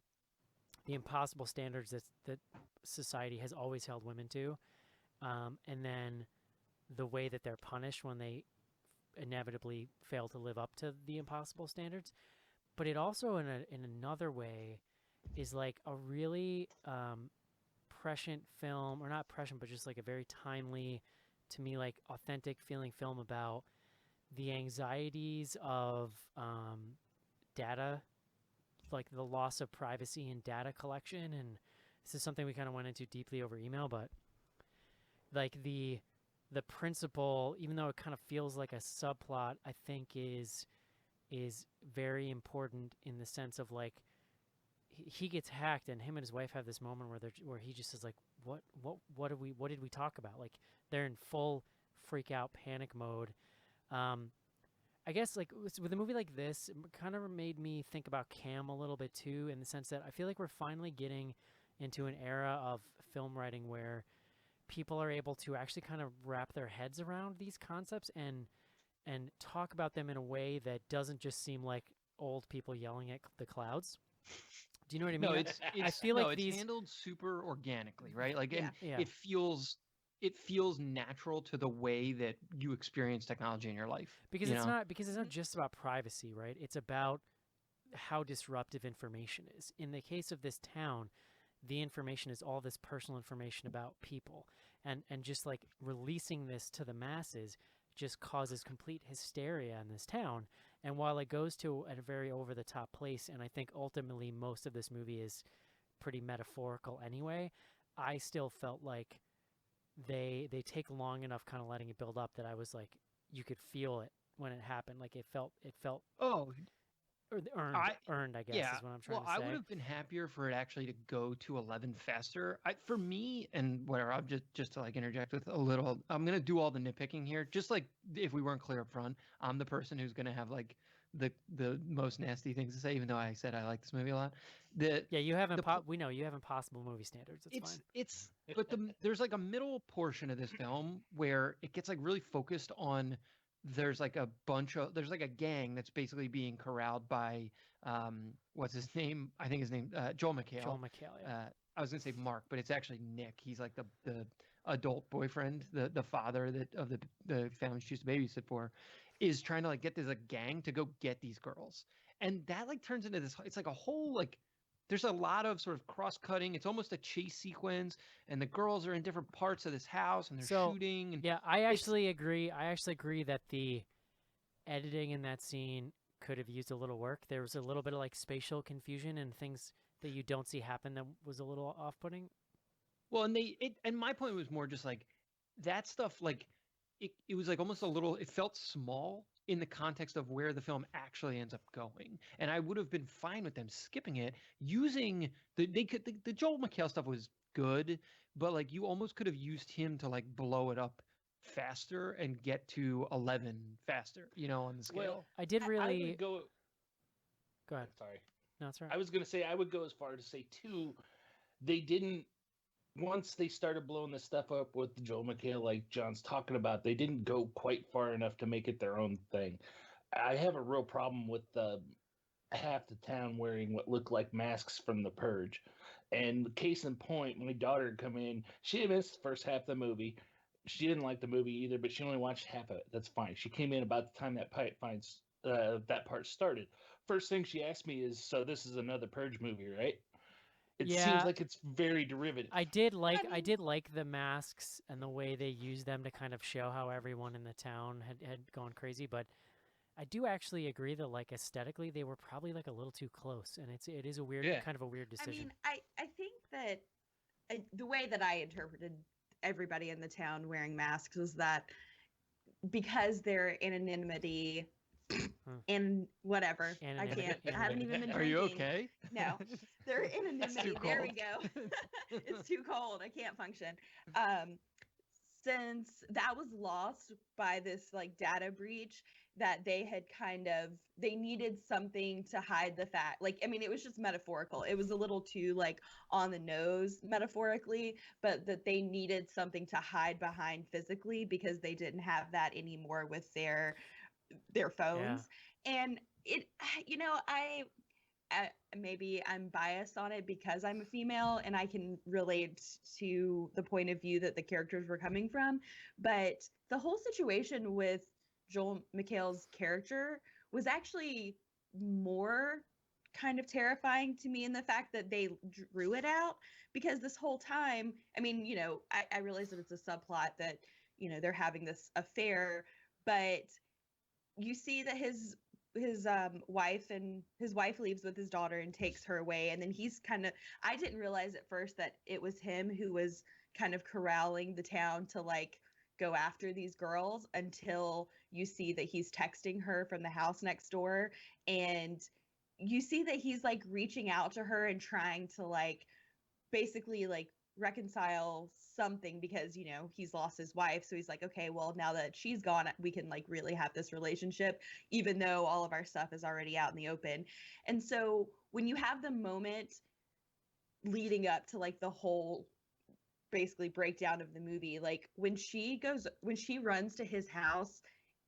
the impossible standards that society has always held women to, and then the way that they're punished when they inevitably fail to live up to the impossible standards. But it also, in another way, is like a really prescient film, or not prescient, but just like a very timely, to me, like authentic feeling film about the anxieties of data, like the loss of privacy in data collection. And this is something we kind of went into deeply over email, but like the principle, even though it kind of feels like a subplot, I think is very important in the sense of like he gets hacked, and him and his wife have this moment where he just is like, what did we talk about? Like they're in full freak out panic mode. I guess like with a movie like this, it kind of made me think about Cam a little bit too, in the sense that I feel like we're finally getting into an era of film writing where people are able to actually kind of wrap their heads around these concepts and talk about them in a way that doesn't just seem like old people yelling at the clouds. Do you know what I mean? No, I feel no, like it's these, handled super organically, right? Like, Yeah. and yeah, it feels natural to the way that you experience technology in your life. because you it's know? not because it's not just about privacy, right? It's about how disruptive information is. In the case of this town, the information is all this personal information about people, and just like releasing this to the masses just causes complete hysteria in this town. And while it goes to a very over the top place, and I think ultimately most of this movie is pretty metaphorical anyway, I still felt like they take long enough kind of letting it build up that I was like, you could feel it when it happened. Like it felt Oh, earned, I guess, yeah. is what I'm trying Well, to I say. would have been happier for it actually to go to 11 faster. For me, and whatever, I'm just to like interject with a little. I'm gonna do all the nitpicking here. Just like if we weren't clear up front, I'm the person who's gonna have like the most nasty things to say, even though I said I like this movie a lot. The Yeah, you have the pl- we know you have impossible movie standards. It's fine. it's but there's like a middle portion of this film where it gets like really focused on, there's like a gang that's basically being corralled by what's his name, I think his name, Joel McHale. Joel McHale. Yeah. I was gonna say Mark, but it's actually Nick. He's like the adult boyfriend, the father that of the family she used to babysit for, is trying to like get this like gang to go get these girls. And that like turns into this, it's like a whole like, there's a lot of sort of cross cutting. It's almost a chase sequence, and the girls are in different parts of this house and they're So, shooting. And yeah, I it's actually agree. I actually agree that editing in that scene could have used a little work. There was a little bit of like spatial confusion and things that you don't see happen that was a little off-putting. Well, and my point was more just like that stuff, like it was like almost a little, it felt small in the context of where the film actually ends up going. And I would have been fine with them skipping it, using the Joel McHale stuff was good, but like you almost could have used him to like blow it up faster and get to 11 faster, on the scale. Well, I did I really would go. go ahead. Sorry. No, it's all I right. was going to say, I would go as far to say, too, they didn't, once they started blowing this stuff up with Joel McHale, like John's talking about, they didn't go quite far enough to make it their own thing. I have a real problem with half the town wearing what looked like masks from The Purge. And case in point, my daughter had come in, she had missed the first half of the movie. She didn't like the movie either, but she only watched half of it. That's fine. She came in about the time that part started. First thing she asked me is, "So this is another Purge movie, right?" It Yeah. seems like it's very derivative. I did like I I mean- did like the masks and the way they used them to kind of show how everyone in the town had gone crazy, but I do actually agree that like aesthetically they were probably like a little too close, and it is a weird Yeah. kind of a weird I decision. mean, I think that the way that I interpreted everybody in the town wearing masks was that because their anonymity and whatever, I can't. I haven't even been Are you drinking. okay? No, their anonymity. too There we cold. go. It's too cold. I can't function. Since that was lost by this like data breach, that they needed something to hide the fact. Like, I mean, it was just metaphorical. It was a little too like on the nose metaphorically, but that they needed something to hide behind physically because they didn't have that anymore with their phones. And it, maybe I'm biased on it because I'm a female and I can relate to the point of view that the characters were coming from. But the whole situation with Joel McHale's character was actually more kind of terrifying to me in the fact that they drew it out, because this whole time, I mean, I realize that it's a subplot that, they're having this affair, but you see that his wife leaves with his daughter and takes her away, and then he's kind of, I didn't realize at first that it was him who was kind of corralling the town to like go after these girls, until you see that he's texting her from the house next door, and you see that he's like reaching out to her and trying to like basically like reconcile something, because he's lost his wife, so he's like, okay, well, now that she's gone, we can like really have this relationship, even though all of our stuff is already out in the open. And so when you have the moment leading up to like the whole basically breakdown of the movie, like when she runs to his house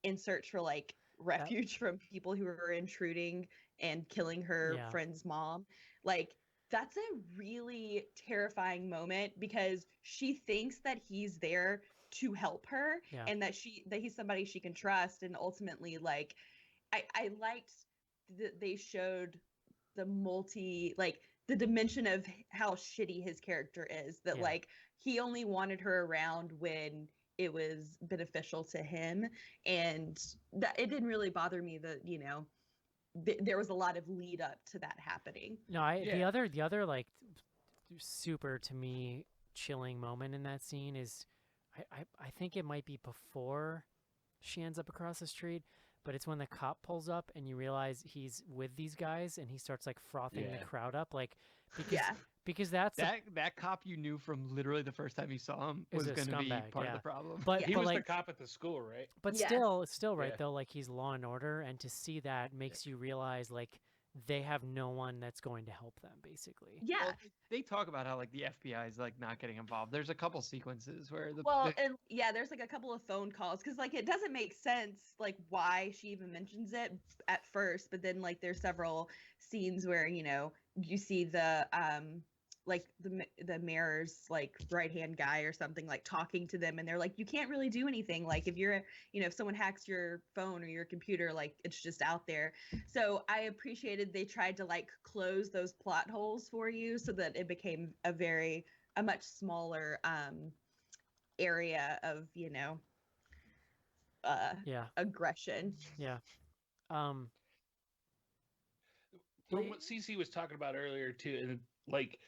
in search for like refuge from people who are intruding and killing her friend's mom, like that's a really terrifying moment, because she thinks that he's there to help her, and that he's somebody she can trust. And ultimately, like, I liked that they showed the dimension of how shitty his character is, that like he only wanted her around when it was beneficial to him, and that it didn't really bother me that there was a lot of lead up to that happening. No, the other like super to me chilling moment in that scene is, I think it might be before she ends up across the street, but it's when the cop pulls up and you realize he's with these guys and he starts like frothing the crowd up, like because that's that cop you knew from literally the first time you saw him was going to be part of the problem. But he was like, the cop at the school, right? But still right though, like he's Law and Order, and to see that makes you realize like they have no one that's going to help them, basically. Yeah. Well, they talk about how like the FBI is like not getting involved. There's a couple sequences where there's like a couple of phone calls, because like it doesn't make sense like why she even mentions it at first, but then like there's several scenes where you see the like the mayor's like right hand guy or something like talking to them, and they're like, you can't really do anything, like if you're if someone hacks your phone or your computer, like it's just out there. So I appreciated they tried to like close those plot holes for you so that it became a much smaller area of Yeah. aggression. Yeah. Um, From it- what CC was talking about earlier too, and like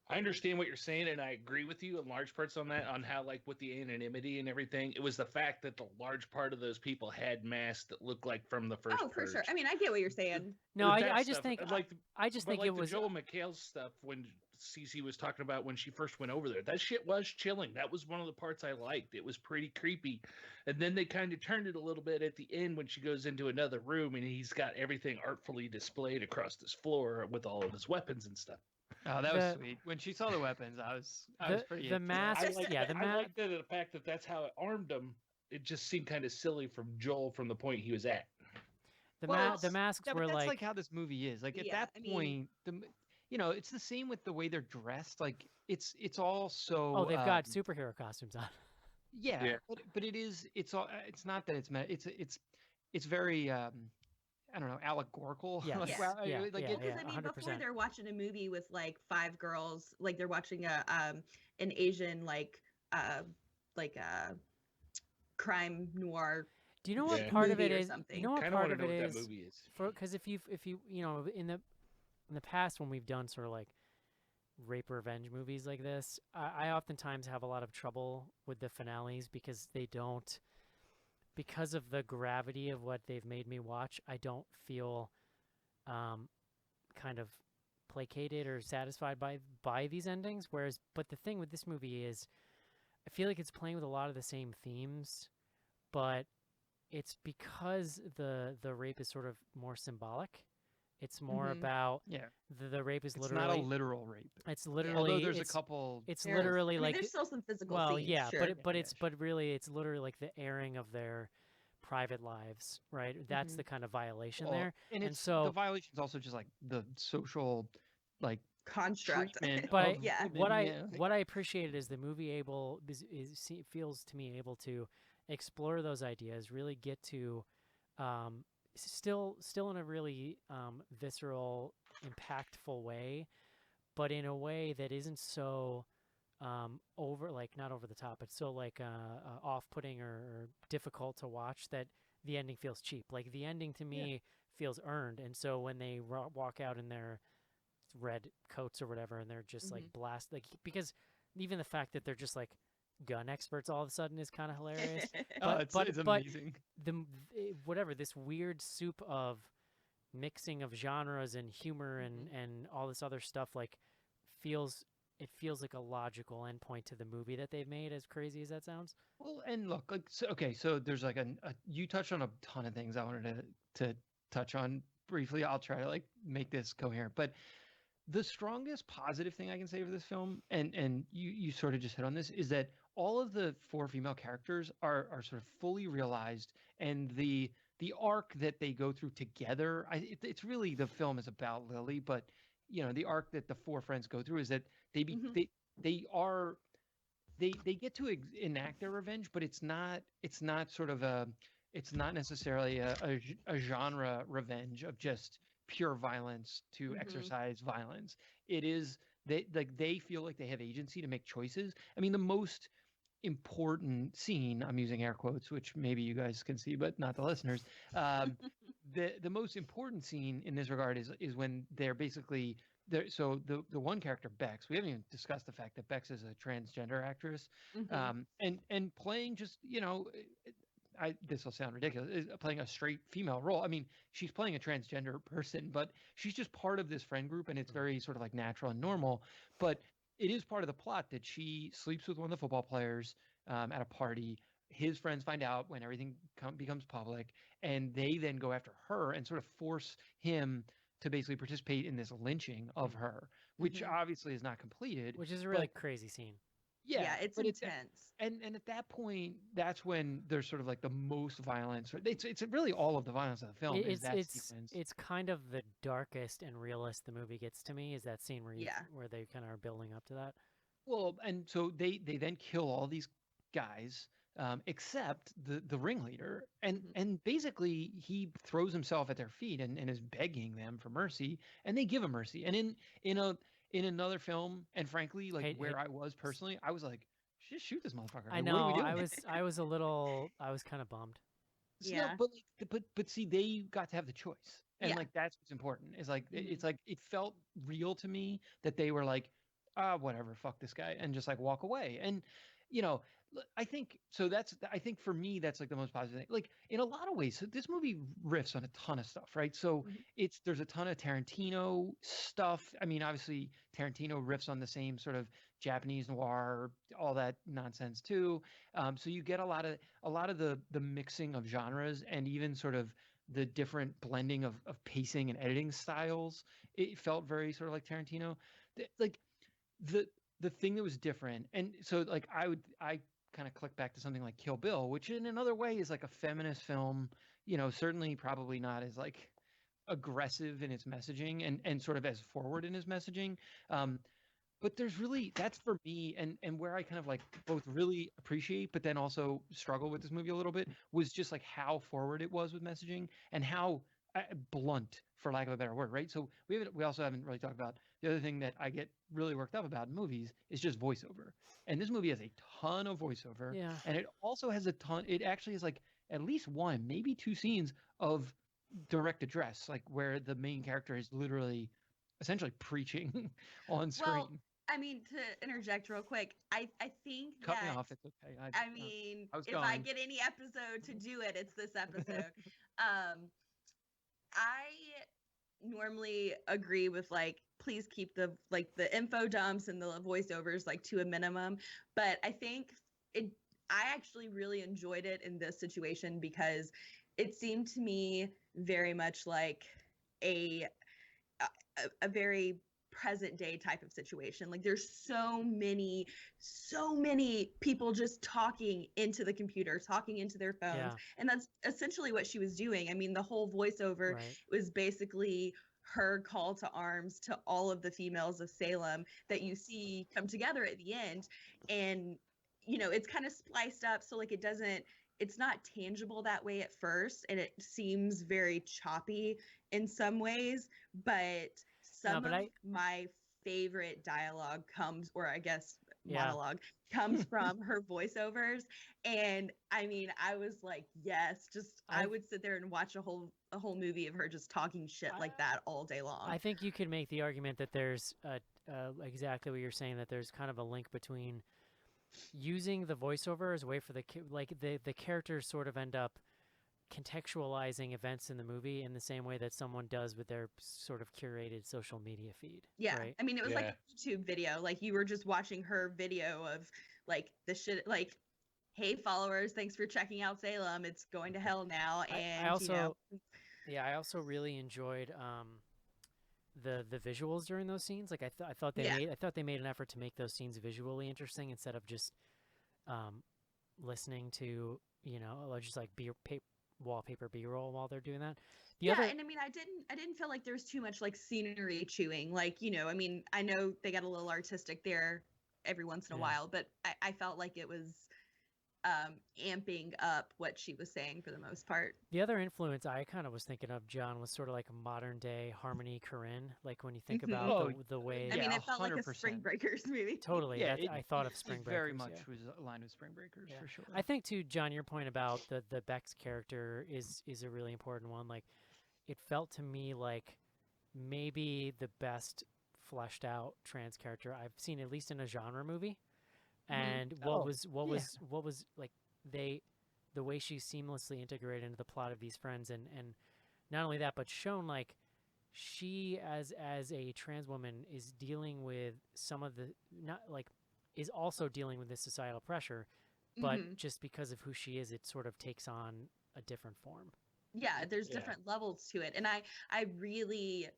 I understand what you're saying, and I agree with you in large parts on that, on how like with the anonymity and everything, it was the fact that the large part of those people had masks that looked like from the first Oh, for sure. Purge. I mean, I get what you're saying. no, With that I just stuff, think like, I just but think like it the was Joel McHale's stuff when CC was talking about when she first went over there, that shit was chilling. That was one of the parts I liked. It was pretty creepy, and then they kind of turned it a little bit at the end when she goes into another room and he's got everything artfully displayed across this floor with all of his weapons and stuff. Oh, that was The- sweet. When she saw the weapons, I was pretty. the into that. mask. Yeah, the I like the fact that that's how it armed him. It just seemed kind of silly from Joel from the point he was at. the masks Yeah, were but that's like, like how this movie is. Like at Yeah, that I mean- point, it's the same with the way they're dressed. Like it's all so. oh, they've got superhero costumes on. Yeah, Yeah. but it's all. It's not that it's very. I don't know, allegorical. Yes. Like, Yeah. wow, Yeah, like yeah, it- Because I mean, before 100%. they're watching a movie with like 5 girls, like they're watching a an Asian like crime noir. Do you know what Yeah. part of movie it or is? something. You know what Kind of part want to of know it what is? that movie is. Because if you in the past when we've done sort of like rape revenge movies like this, I oftentimes have a lot of trouble with the finales because they don't, because of the gravity of what they've made me watch, I don't feel kind of placated or satisfied by these endings. Whereas, but the thing with this movie is, I feel like it's playing with a lot of the same themes, but it's because the rape is sort of more symbolic. It's more Mhm. about Yeah, the rape is it's literally not a literal rape. it's Although literally there's a it's, couple. it's There's- literally I mean, like there's still some physical well scenes, yeah, sure. but really it's literally like the airing of their private lives, right? That's Mhm. the kind of violation Well, there. and and it's so- the violation's also just like the social, like construct. treatment. But of Yeah. women, what I yeah, like- what I appreciated is the movie feels to me able to explore those ideas, really get to still in a really visceral, impactful way, but in a way that isn't so over, like not over the top, but so like off-putting or difficult to watch that the ending feels cheap. Like the ending to me feels earned, and so when they walk out in their red coats or whatever, and they're just like blast, like because even the fact that they're just like gun experts all of a sudden is kind of hilarious. Oh, but- it's but- amazing. Whatever, this weird soup of mixing of genres and humor and all this other stuff like feels like a logical endpoint to the movie that they've made, as crazy as that sounds. Well, and look, like so there's like you touched on a ton of things I wanted to touch on briefly. I'll try to like make this coherent, but the strongest positive thing I can say for this film, and you sort of just hit on this, is that all of the 4 female characters are sort of fully realized, and the arc that they go through together. It's really, the film is about Lily, but the arc that the 4 friends go through is that they get to enact their revenge, but it's not sort of it's not necessarily a genre revenge of just pure violence to exercise violence. It is they feel like they have agency to make choices. I mean, the most important scene, I'm using air quotes, which maybe you guys can see, but not the listeners. The most important scene in this regard is when they're basically there. So the one character, Bex, we haven't even discussed the fact that Bex is a transgender actress, and playing just this will sound ridiculous, is playing a straight female role. I mean, she's playing a transgender person, but she's just part of this friend group, and it's very sort of like natural and normal. But it is part of the plot that she sleeps with one of the football players at a party. His friends find out when everything becomes public, and they then go after her and sort of force him to basically participate in this lynching of her, which obviously is not completed. Which is a really crazy scene. Yeah, it's but intense. And at that point, that's when there's sort of like the most violence. It's really all of the violence of the film is that sequence. It's kind of the darkest and realest the movie gets to me, is that scene where where they kind of are building up to that. Well, and so they then kill all these guys, except the ringleader, and basically he throws himself at their feet and is begging them for mercy, and they give him mercy. And in another film, and frankly, like I was personally, I was like, just shoot this motherfucker. I Like, know. What are we doing? I was kind of bummed. No, Yeah. but like, but see, they got to have the choice, and Yeah. like that's what's important. Is like Mhm. it's like it felt real to me that they were like, whatever, fuck this guy, and just like walk away. And you know, I think so. I think for me, that's like the most positive thing. Like in a lot of ways, so this movie riffs on a ton of stuff, right? So Mhm. there's a ton of Tarantino stuff. I mean, obviously Tarantino riffs on the same sort of Japanese noir, all that nonsense too. So you get a lot of the mixing of genres and even sort of the different blending of pacing and editing styles. It felt very sort of like Tarantino. Like the the thing that was different, and so like I kind of click back to something like Kill Bill, which in another way is like a feminist film. You know, certainly probably not as like aggressive in its messaging and sort of as forward in his messaging. Um, but there's really that's for me and where I kind of like both really appreciate but then also struggle with this movie a little bit was just like how forward it was with messaging and how blunt, for lack of a better word, right? So we also haven't really talked about the other thing that I get really worked up about in movies is just voiceover. And this movie has a ton of voiceover, Yeah. and it also has a ton. It actually is like at least one, maybe two scenes of direct address, like where the main character is literally essentially preaching on screen. Well, I mean, to interject real quick, I think Cut me that off. It's okay. I mean, I was if I going. get any episode to do it, it's this episode. um, I normally agree with like, please keep the info dumps and the voiceovers like to a minimum, but I think it. I actually really enjoyed it in this situation because it seemed to me very much like a a very present day type of situation. Like there's so many people just talking into the computer, talking into their phones, Yeah. and that's essentially what she was doing. I mean, the whole voiceover Right. was basically her call to arms to all of the females of Salem that you see come together at the end. And it's kind of spliced up so like it's not tangible that way at first, and it seems very choppy in some ways, but No, some but of I my favorite dialogue comes, or I guess yeah. monologue, comes from her voiceovers. And I mean, I was like, yes, just I I would sit there and watch a whole movie of her just talking shit I like that all day long. I think you could make the argument that there's exactly what you're saying, that there's kind of a link between using the voiceover as a way for the characters sort of end up contextualizing events in the movie in the same way that someone does with their sort of curated social media feed. Yeah. Right? I mean, it was like Yeah. a YouTube video. Like you were just watching her video of like the shit, like, hey followers, thanks for checking out Salem. It's going to hell now. And I also yeah, I also really enjoyed the visuals during those scenes. Like I thought Yeah. they made an effort to make those scenes visually interesting instead of just listening to just like wallpaper B-roll while they're doing that. And I mean, I didn't feel like there was too much like scenery chewing. Like, I mean, I know they got a little artistic there every once in a Yeah. while, but I felt like it was amping up what she was saying for the most part. The other influence I kind of was thinking of, John, was sort of like a modern day Harmony Korine. Like when you think Mhm. about Oh, the way I mean, Yeah, it felt like a 100%. Spring Breakers movie. totally Yeah, I thought of Spring it Breakers. very much yeah. was aligned with Spring Breakers Yeah. for sure. I think too, John, your point about the Bex character is a really important one. Like it felt to me like maybe the best fleshed out trans character I've seen, at least in a genre movie. Mhm. And Oh, what was like the way she seamlessly integrated into the plot of these friends, and not only that, but shown like she as a trans woman is dealing with some of the not like is also dealing with this societal pressure, but Mhm. just because of who she is, it sort of takes on a different form. Yeah, there's Yeah. different levels to it, and I really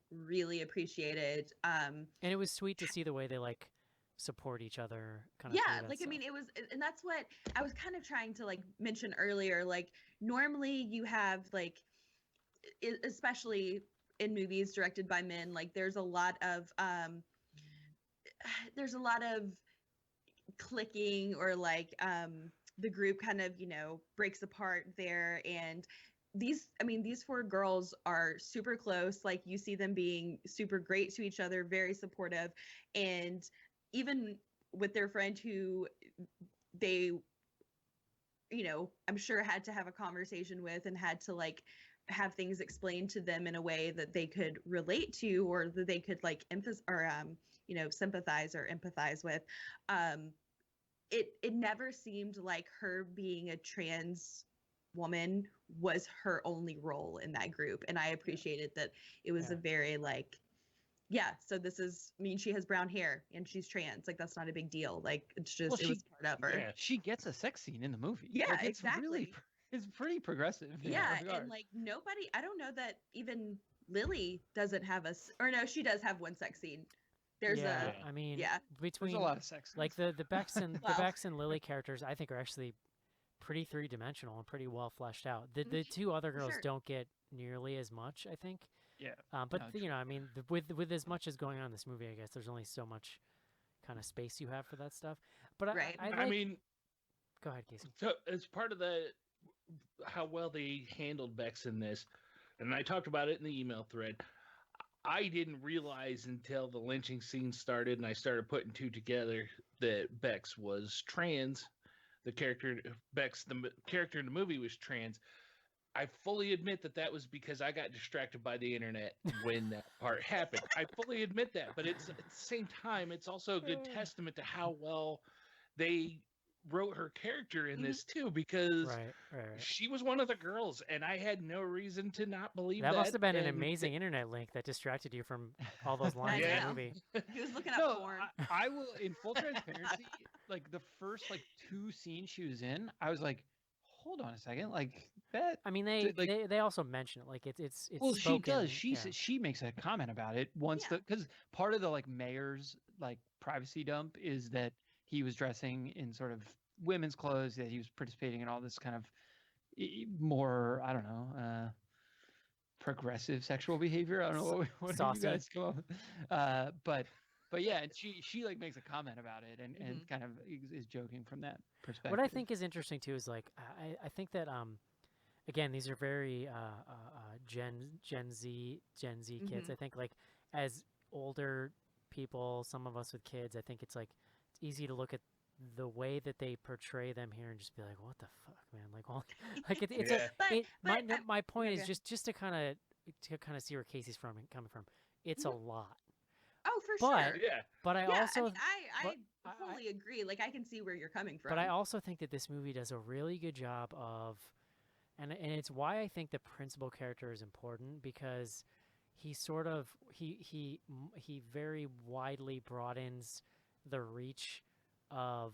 appreciated And it was sweet to see the way they like support each other kind of yeah, through that like I stuff. mean, it was, and that's what I was kind of trying to like mention earlier. Like normally you have like especially in movies directed by men, like there's a lot of there's a lot of clicking, or like the group kind of breaks apart there. And these four girls are super close. Like you see them being super great to each other, very supportive, and even with their friend who they, I'm sure had to have a conversation with and had to like have things explained to them in a way that they could relate to, or that they could like emphasize or sympathize or empathize with. It never seemed like her being a trans woman was her only role in that group, and I appreciated that it was a very like, so this means she has brown hair and she's trans, like that's not a big deal, like it's just it was part of her. She gets a sex scene in the movie. Yeah, like, it's exactly. really, it's pretty progressive. And like nobody, I don't know that even Lily doesn't have or no, she does have one sex scene. There's I mean, between there's a lot of sex scenes. like the Bex and the Bex and Lily characters, I think are actually pretty three-dimensional and pretty well fleshed out. The two other girls don't get nearly as much, I think. But I mean, with as much as going on in this movie, I guess there's only so much kind of space you have for that stuff. But I mean, go ahead, Casey. So as part of how well they handled Bex in this, and I talked about it in the email thread, I didn't realize until the lynching scene started and I started putting two together that Bex was trans. The character Bex, the character in the movie, was trans. I fully admit that was because I got distracted by the internet when that part happened. I fully admit that, but it's at the same time, it's also a good testament to how well they wrote her character in this too, because she was one of the girls, and I had no reason to not believe that. That must have been an amazing internet link that distracted you from all those lines in the movie. He was looking up porn. I will, in full transparency, like the first like two scenes she was in, I was like, hold on a second, like that. I mean, they also mention it, like it's well, spoken, she does. She makes a comment about it once because part of the like mayor's like privacy dump is that he was dressing in sort of women's clothes, that he was participating in all this kind of more, I don't know, progressive sexual behavior. I don't know what you guys come up with. But yeah, and she like makes a comment about it and kind of is joking from that perspective. What I think is interesting too is like I think that again, these are very Gen Z kids. I think like as older people, some of us with kids, I think it's like it's easy to look at the way that they portray them here and just be like, what the fuck, man? Like, well, like my point is just to kind of see where Casey's coming from. It's a lot. Oh, for sure. Yeah. But I also I fully agree. Like I can see where you're coming from. But I also think that this movie does a really good job of, and it's why I think the principal character is important, because he sort of he very widely broadens the reach of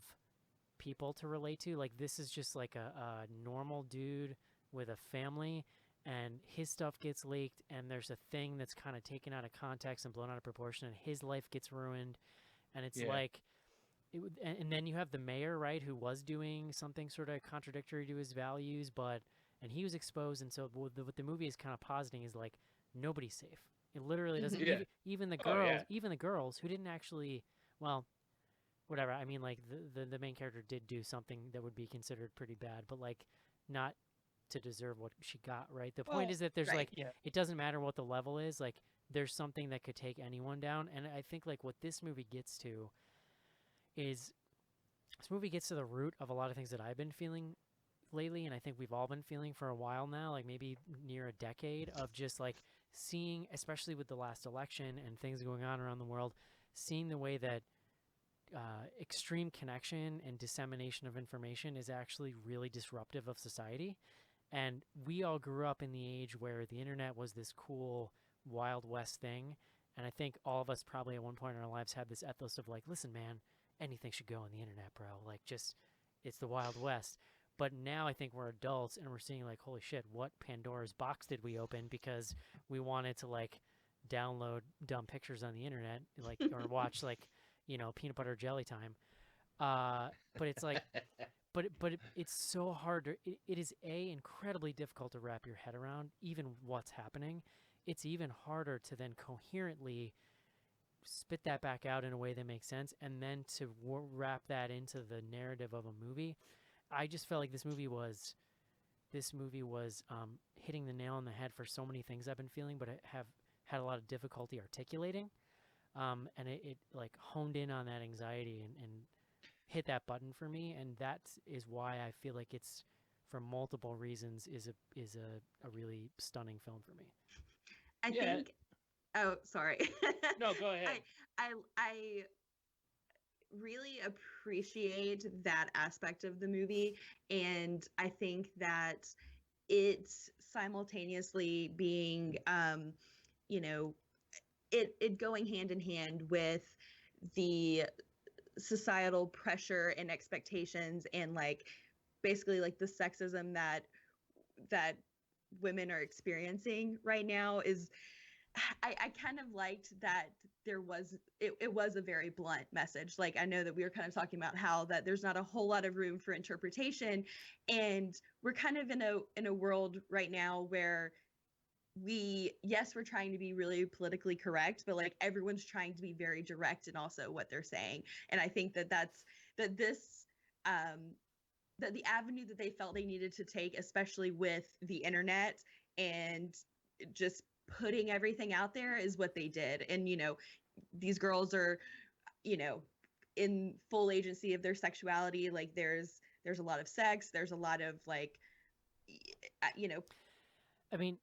people to relate to. Like this is just like a normal dude with a family, and his stuff gets leaked, and there's a thing that's kind of taken out of context and blown out of proportion, and his life gets ruined, and it's like and then you have the mayor, right, who was doing something sort of contradictory to his values, and he was exposed. And so what the movie is kind of positing is like nobody's safe. It literally doesn't. Even the girls who didn't actually, well, whatever. I mean, like the main character did do something that would be considered pretty bad, but like not to deserve what she got, right? The point is that there's it doesn't matter what the level is, like there's something that could take anyone down. And I think like what this movie gets to is the root of a lot of things that I've been feeling lately, and I think we've all been feeling for a while now, like maybe near a decade, of just like seeing, especially with the last election and things going on around the world, seeing the way that extreme connection and dissemination of information is actually really disruptive of society. And we all grew up in the age where the internet was this cool Wild West thing, and I think all of us probably at one point in our lives had this ethos of like, listen man, anything should go on the internet, bro, like just it's the Wild West. But now I think we're adults and we're seeing like, holy shit, what Pandora's box did we open because we wanted to like download dumb pictures on the internet, like or watch like, you know, peanut butter jelly time. But it's like but it's so hard to, it is incredibly difficult to wrap your head around even what's happening. It's even harder to then coherently spit that back out in a way that makes sense, and then to wrap that into the narrative of a movie. I just felt like this movie was hitting the nail on the head for so many things I've been feeling, but I have had a lot of difficulty articulating. And it like honed in on that anxiety and hit that button for me, and that is why I feel like it's, for multiple reasons, is a really stunning film for me. I Yeah. think. Oh, sorry. No, go ahead. I really appreciate that aspect of the movie, and I think that it's simultaneously being, you know, it going hand in hand with the societal pressure and expectations, and like basically like the sexism that women are experiencing right now is, I kind of liked that there was, it was a very blunt message. Like, I know that we were kind of talking about how that there's not a whole lot of room for interpretation, and we're kind of in a world right now where we're trying to be really politically correct, but like everyone's trying to be very direct in also what they're saying. And I think that this that the avenue that they felt they needed to take, especially with the internet and just putting everything out there, is what they did. And these girls are in full agency of their sexuality. Like there's a lot of sex, there's a lot of like I mean,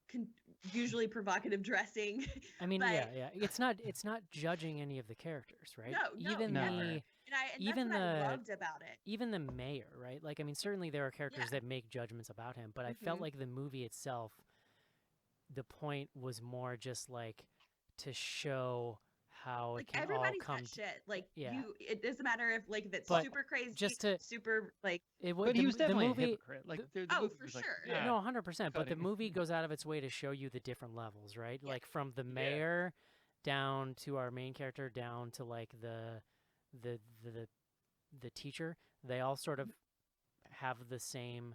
usually provocative dressing. I mean, but, yeah. It's not judging any of the characters, right? No, Even no. the And even that's what the I loved about it. even the mayor, right? Like, I mean, certainly there are characters Yeah. that make judgments about him, but I felt Mhm. like the movie itself, the point was more just like to show how Like it can all everybody's come. that shit. Like yeah. it doesn't matter if like if it's But super crazy, just to- super like. But he was definitely the movie, a hypocrite. Like the Oh, movie for was like, sure. yeah, No, 100%. But the cutting. movie goes out of its way to show you the different levels, right? Yeah. Like from the mayor down to our main character, down to like the teacher. They all sort of have the same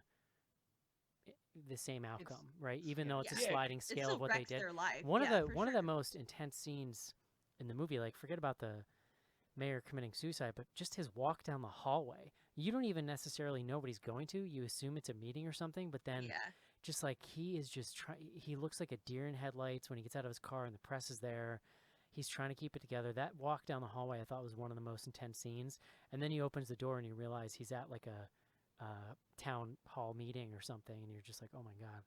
outcome, right? Even though it's a Yeah. sliding It scale still of what they wrecks did. their life. One Yeah, of for the sure. most intense scenes in the movie, like forget about the mayor committing suicide, but just his walk down the hallway. You don't even necessarily know what he's going to. You assume it's a meeting or something, but then Yeah. just like he is just he looks like a deer in headlights when he gets out of his car and the press is there. He's trying to keep it together. That walk down the hallway I thought was one of the most intense scenes. And then he opens the door and you realize he's at like a town hall meeting or something, and you're just like, oh my god.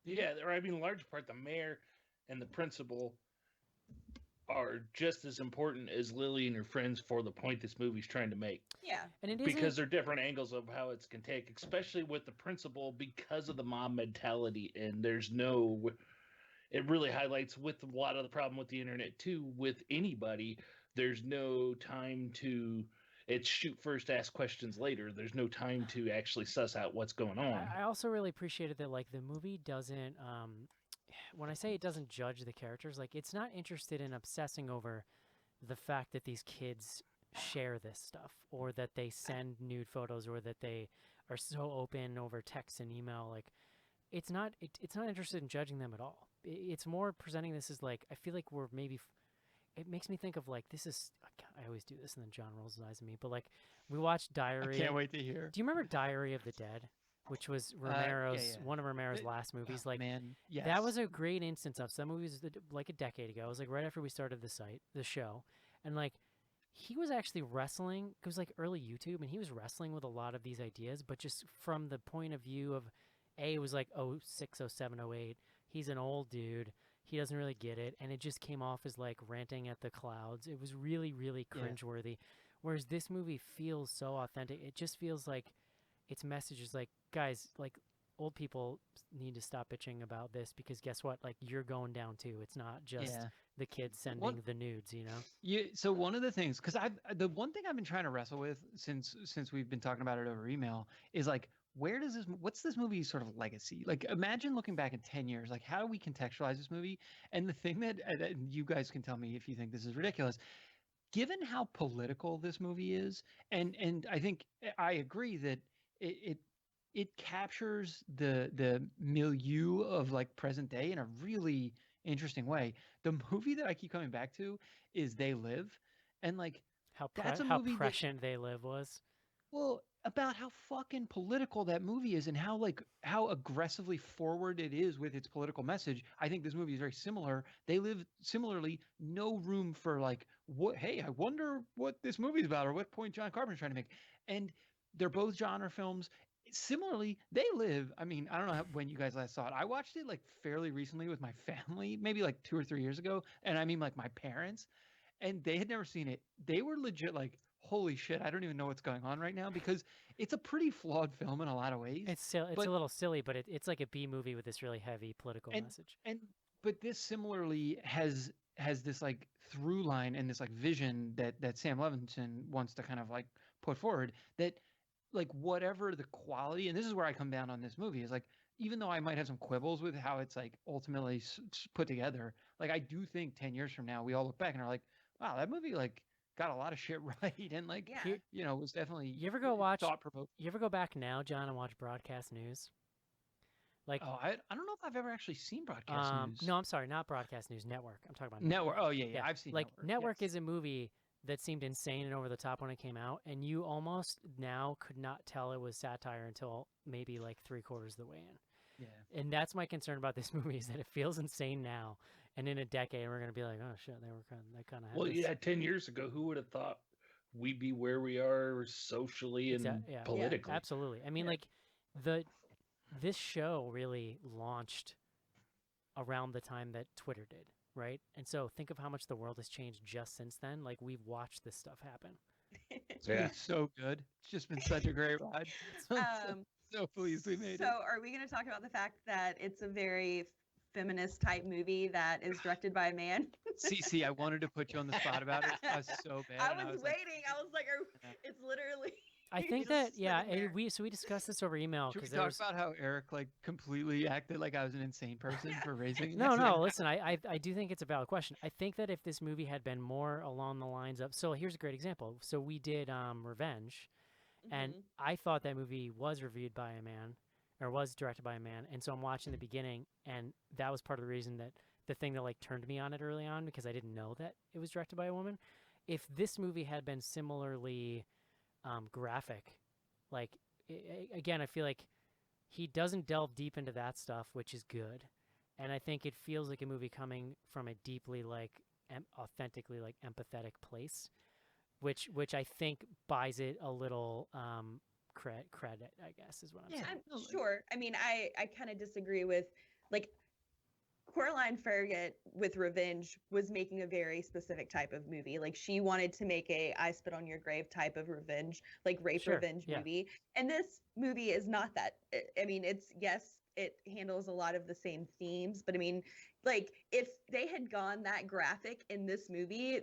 Yeah, or I mean, in large part, the mayor and the principal are just as important as Lily and her friends for the point this movie's trying to make. Yeah. And it Because isn't they're different angles of how it's can take, especially with the principal because of the mob mentality. And there's no, it really highlights with a lot of the problem with the internet too. With anybody, there's no time to. It's shoot first, ask questions later. There's no time to actually suss out what's going on. I also really appreciated that like the movie doesn't when I say it doesn't judge the characters, like it's not interested in obsessing over the fact that these kids share this stuff or that they send nude photos or that they are so open over text and email. Like it's not interested in judging them at all. It's more presenting this as like, I feel like we're maybe it makes me think of like, this is, I always do this and then John rolls his eyes at me, but like we watched Diary. I can't wait to hear. Do you remember Diary of the Dead, which was Romero's one of Romero's last movies? Like Man, yes. that was a great instance of, some movies like a decade ago. It was like right after we started the show, and like he was actually wrestling. It was like early YouTube, and he was wrestling with a lot of these ideas, but just from the point of view of, it was like 06, 07, 08. He's an old dude. He doesn't really get it, and it just came off as like ranting at the clouds. It was really, really cringeworthy. Whereas this movie feels so authentic. It just feels like its message is like, guys, like old people need to stop bitching about this, because guess what? Like you're going down too. It's not just the kids sending the nudes, you know? Yeah. So one of the things, because the one thing I've been trying to wrestle with since we've been talking about it over email is like, what's this movie's sort of legacy? Like, imagine looking back in 10 years, like how do we contextualize this movie? And the thing that you guys can tell me if you think this is ridiculous, given how political this movie is, and I think I agree that it captures the milieu of like present day in a really interesting way. The movie that I keep coming back to is They Live, and like How that's a movie prescient They Live was. well, about how fucking political that movie is and how aggressively forward it is with its political message. I think this movie is very similar. They live similarly, no room for like what hey, I wonder what this movie's about or what point John Carpenter's trying to make. And they're both genre films. Similarly, they live, I mean, I don't know when you guys last saw it. I watched it like fairly recently with my family, maybe like 2 or 3 years ago, and I mean like my parents, and they had never seen it. They were legit like, holy shit, I don't even know what's going on right now, because it's a pretty flawed film in a lot of ways. It's a little silly, but it's like a B movie with this really heavy political message. But this similarly has this like through line and this like vision that Sam Levinson wants to kind of like put forward, that like whatever the quality, and this is where I come down on this movie, is like, even though I might have some quibbles with how it's like ultimately put together, like I do think 10 years from now we all look back and are like, wow, that movie like got a lot of shit right, and like was definitely You ever go watch? thought-provoking. You ever go back now, John, and watch broadcast news? Like, I don't know if I've ever actually seen broadcast news. No, I'm sorry, not broadcast news. Network. I'm talking about Network. Oh yeah, I've seen like Network yes. is a movie that seemed insane and over the top when it came out, and you almost now could not tell it was satire until maybe like 3/4 of the way in. Yeah. And that's my concern about this movie, is that it feels insane now, and in a decade we're gonna be like, oh shit, they kind of. Well, yeah, 10 years ago, who would have thought we'd be where we are socially and politically? Yeah, absolutely. I mean, like this show really launched around the time that Twitter did, right? And so think of how much the world has changed just since then. Like, we've watched this stuff happen. It's been so good. It's just been such a great ride. So pleased we made it. So are we going to talk about the fact that it's a very feminist type movie that is directed by a man? CC, I wanted to put you on the spot about it. I was so bad. I was waiting. I was like, it's literally... I think that, we discussed this over email. Should we talk about how Eric like completely acted like I was an insane person for raising? No, listen, I do think it's a valid question. I think that if this movie had been more along the lines of, so here's a great example. So we did Revenge, and I thought that movie was reviewed by a man, or was directed by a man, and so I'm watching the beginning, and that was part of the reason that the thing that like turned me on it early on, because I didn't know that it was directed by a woman. If this movie had been similarly graphic, like again, I feel like he doesn't delve deep into that stuff, which is good, and I think it feels like a movie coming from a deeply like authentically like empathetic place, which I think buys it a little credit, I guess, is what I'm saying. I'm sure. I mean, I kind of disagree with, like, Coraline Farragut with Revenge was making a very specific type of movie. Like, she wanted to make a I Spit on Your Grave type of revenge, like rape revenge movie. And this movie is not that. I mean, it handles a lot of the same themes, but I mean, like, if they had gone that graphic in this movie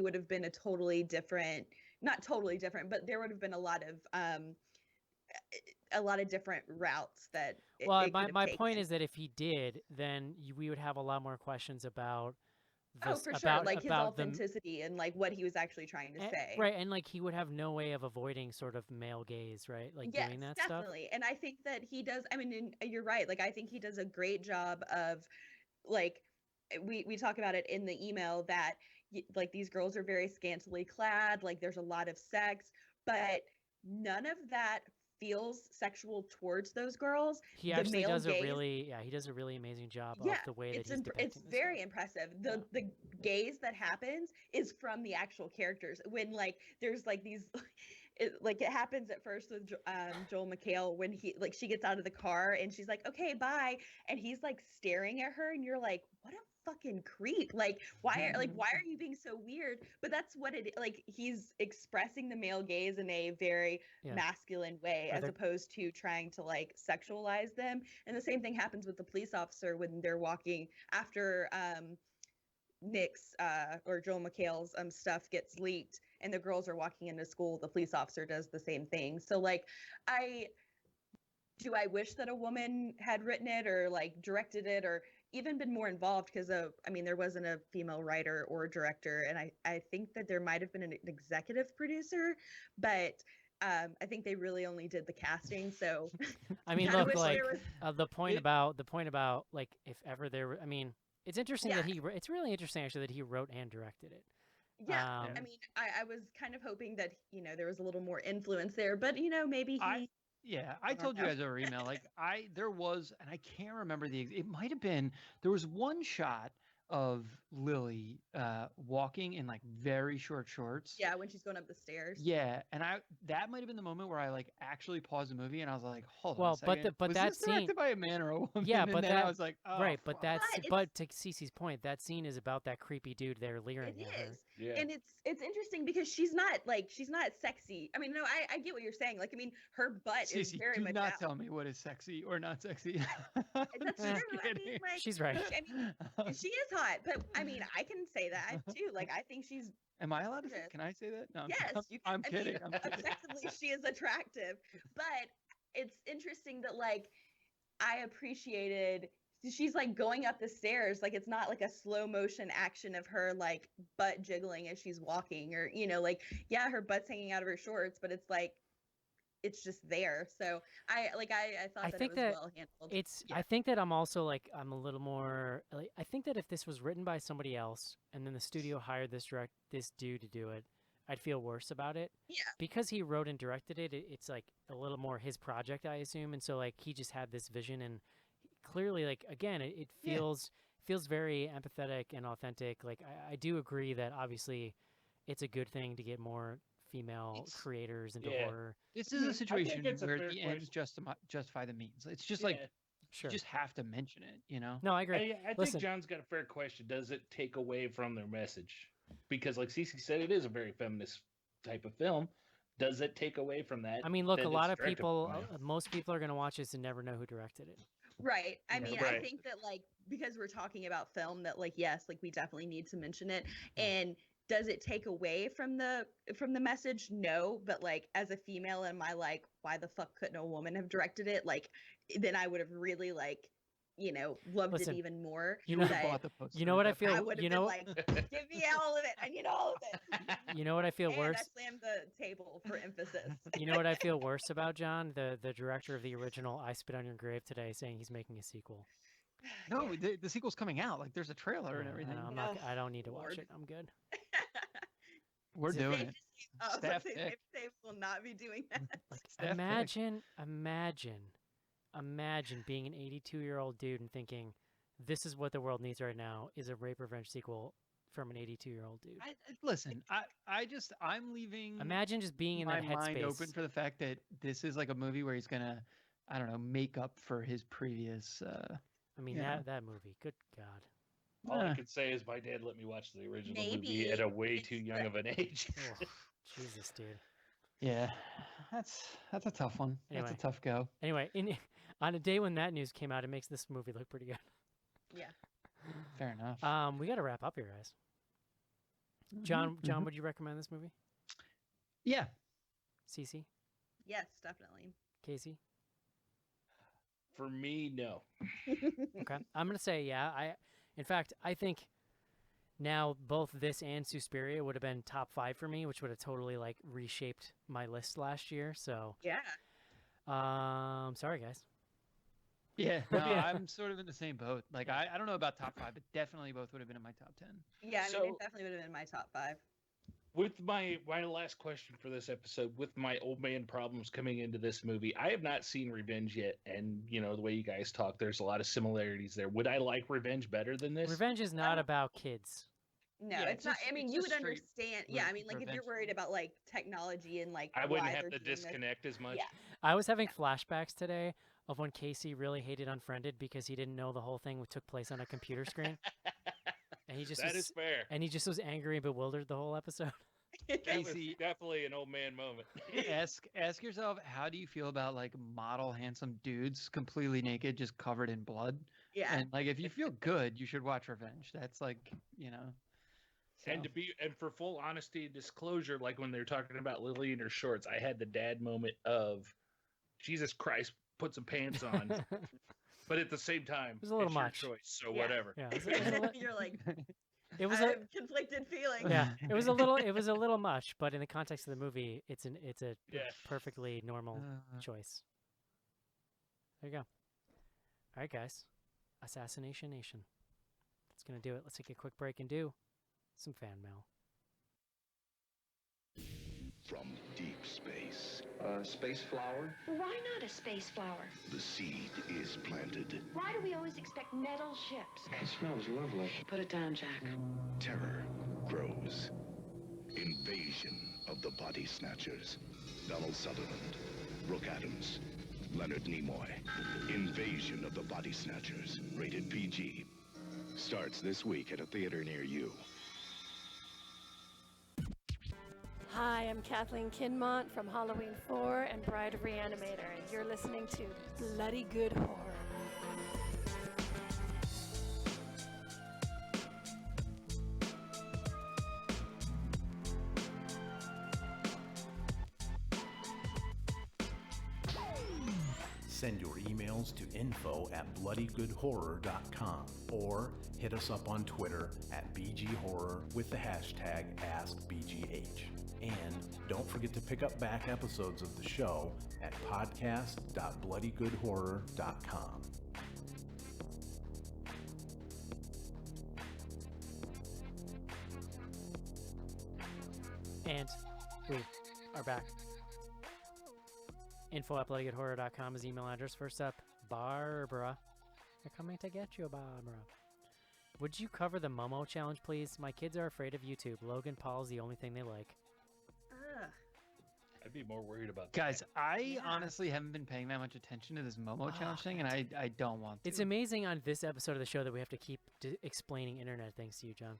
would have been a totally different, not totally different, but there would have been a lot of different routes that my point is that if he did, then we would have a lot more questions about this, sure, like his authenticity and like what he was actually trying to say, right? And like he would have no way of avoiding sort of male gaze, right? Like doing that definitely. stuff. And I think that he does. I mean, you're right. Like, I think he does a great job of, like, we talk about it in the email that like these girls are very scantily clad, like there's a lot of sex, but none of that feels sexual towards those girls. He actually does a really amazing job of the way that he's depicting it's very impressive. The gaze that happens is from the actual characters. When like there's like these it happens at first with Joel McHale when she gets out of the car and she's like, okay, bye, and he's like staring at her and you're like, what a fucking creep. Like, why are you being so weird? But that's what he's expressing the male gaze in a very masculine way, as opposed to trying to like sexualize them. And the same thing happens with the police officer when they're walking after Nick's or Joel McHale's stuff gets leaked and the girls are walking into school. The police officer does the same thing. So like, I wish that a woman had written it or like directed it or even been more involved, because there wasn't a female writer or director, and I think that there might have been an executive producer, but I think they really only did the casting. So I mean, look, like the point about like if ever there were, I mean, it's interesting that it's really interesting actually that he wrote and directed it, Yeah, Um, I mean, I was kind of hoping that there was a little more influence there, but maybe he. I don't told you know. guys over email, like there was, and I can't remember it might have been, there was one shot of Lily walking in like very short shorts. Yeah, when she's going up the stairs. Yeah, and that might have been the moment where I like actually paused the movie and I was like, hold on a well, second. but was that this directed by a man or a woman? Yeah, and but then that I was like, oh, right, but fuck. that's But but to Cece's point, that scene is about that creepy dude there leering It at her. is. Yeah. And it's interesting because she's not sexy. I mean, no, I get what you're saying. Like, I mean, her butt is Cece, very do much not out. tell me what is sexy or not sexy. That's Just true. I mean, kidding. like, She's right. I mean, she is hot, but I mean, I can say that too. Like, I think she's Am I allowed to say? gorgeous. Can I say that? No, Yes, you can. I'm I kidding. mean, I'm kidding. objectively, she is attractive, but it's interesting that like I appreciated she's like going up the stairs, like it's not like a slow motion action of her like butt jiggling as she's walking, or like, yeah, her butt's hanging out of her shorts, but it's like it's just there. So I thought I that think it was that well handled. It's Yeah. I think that I'm also like I'm a little more like I think that if this was written by somebody else and then the studio hired this dude to do it, I'd feel worse about it. Yeah. Because he wrote and directed it, it's like a little more his project, I assume, and so like he just had this vision and clearly like again it Yeah. feels very empathetic and authentic. Like I do agree that obviously it's a good thing to get more female It's- creators into Yeah. horror. This is a situation it's a where fair the ends justify the means. It's just like Yeah. Sure. you just have to mention it, you know? No, I agree. I think Listen. John's got a fair question. Does it take away from their message? Because, like Cece said, it is a very feminist type of film. Does it take away from that? I mean, look, that a lot it's of directed people, by a- most people are going to watch this and never know who directed it. Right. I Yeah. mean, I Right. think that like because we're talking about film, that like yes, like we definitely need to mention it. Yeah. And does it take away from the message? No, but like as a female, am I like, why the fuck couldn't a woman have directed it? Like then I would have really like, loved Listen, it even more. you know- but Bought the poster You know what I at that feel? I point. would have you been know, like, give me all of it. I need all of it. you know what I feel And worse. I slammed the table for emphasis. You know what I feel worse about, John? The director of the original "I Spit on Your Grave" today, saying he's making a sequel. No, the sequel's coming out. Like there's a trailer and Yeah, everything. I'm not. Oh, I don't need to watch Lord. it. I'm good. We're Safe doing it. Staff Safe pick. Safe will not be doing that. Staff pick. Imagine being an 82-year-old dude and thinking, this is what the world needs right now is a rape revenge sequel from an 82-year-old dude. Listen, I'm leaving Imagine just being in my that mind headspace. open for the fact that this is like a movie where he's gonna, I don't know, make up for his previous. I mean, yeah. that movie. Good God. All I uh, can say is my dad let me watch the original movie Maybe at a way it's too young the- of an age. Ugh, Jesus, dude. yeah, that's a tough one. Anyway. That's a tough go. Anyway, on a day when that news came out, it makes this movie look pretty good. Yeah. Fair enough. We got to wrap up here, guys. Mhm, John, mhm. would you recommend this movie? Yeah. Cece, Yes, definitely. Casey. For me, no. Okay, I'm gonna say yeah. In fact, I think now both this and Suspiria would have been top 5 for me, which would have totally like reshaped my list last year. So, Yeah. sorry guys. Yeah. No, Yeah. I'm sort of in the same boat. Like Yeah. I don't know about top 5, but definitely both would have been in my top 10. Yeah, I mean, So- it definitely would have been my top 5. With my last question for this episode, with my old man problems coming into this movie, I have not seen Revenge yet, and the way you guys talk, there's a lot of similarities there. Would I like Revenge better than this? Revenge is not Um, about kids. No, Yeah, it's not. just- I mean, it's you just would straight understand. Yeah, I mean, like if you're revenge worried film. about like technology and like I wouldn't why have they're to doing this. disconnect as much. Yeah. I was having flashbacks today of when Casey really hated Unfriended because he didn't know the whole thing took place on a computer screen, and he just That was, is fair. and he just was angry and bewildered the whole episode. That was Casey- definitely an old man moment. Ask yourself, how do you feel about like model handsome dudes completely naked, just covered in blood? Yeah. And like, if you feel good, you should watch Revenge. That's like, And so. and for full honesty and disclosure, like when they're talking about Lily in her shorts, I had the dad moment of Jesus Christ, put some pants on. But at the same time, was a little it's your much. choice, so Yeah. whatever. Yeah, it was a li- You're like, it was I a have conflicted feelings. yeah, it was a little much, but in the context of the movie, it's a Yeah. perfectly normal Uh, choice. There you go. All right, guys, Assassination Nation. That's gonna do it. Let's take a quick break and do some fan mail. from deep space. Space flower? Why not a space flower? The seed is planted. Why do we always expect metal ships? It smells lovely. Put it down, Jack. Terror grows. Invasion of the Body Snatchers. Donald Sutherland, Brooke Adams, Leonard Nimoy. Invasion of the Body Snatchers. Rated PG. Starts this week at a theater near you. Hi, I'm Kathleen Kinmont from Halloween 4 and Bride of Reanimator, and you're listening to Bloody Good Horror. Send your emails to info@bloodygoodhorror.com or hit us up on Twitter at BGHorror with the hashtag AskBGH. And don't forget to pick up back episodes of the show at podcast.bloodygoodhorror.com. And we are back. info@bloodygoodhorror.com is email address. First up, Barbara. They're coming to get you, Barbara. Would you cover the Momo challenge, please? My kids are afraid of YouTube. Logan Paul is the only thing they like. Ugh. I'd be more worried about Guys, I Yeah. honestly haven't been paying that much attention to this Momo Oh, challenge thing, and I don't want to. It's amazing on this episode of the show that we have to keep explaining internet things to you, John.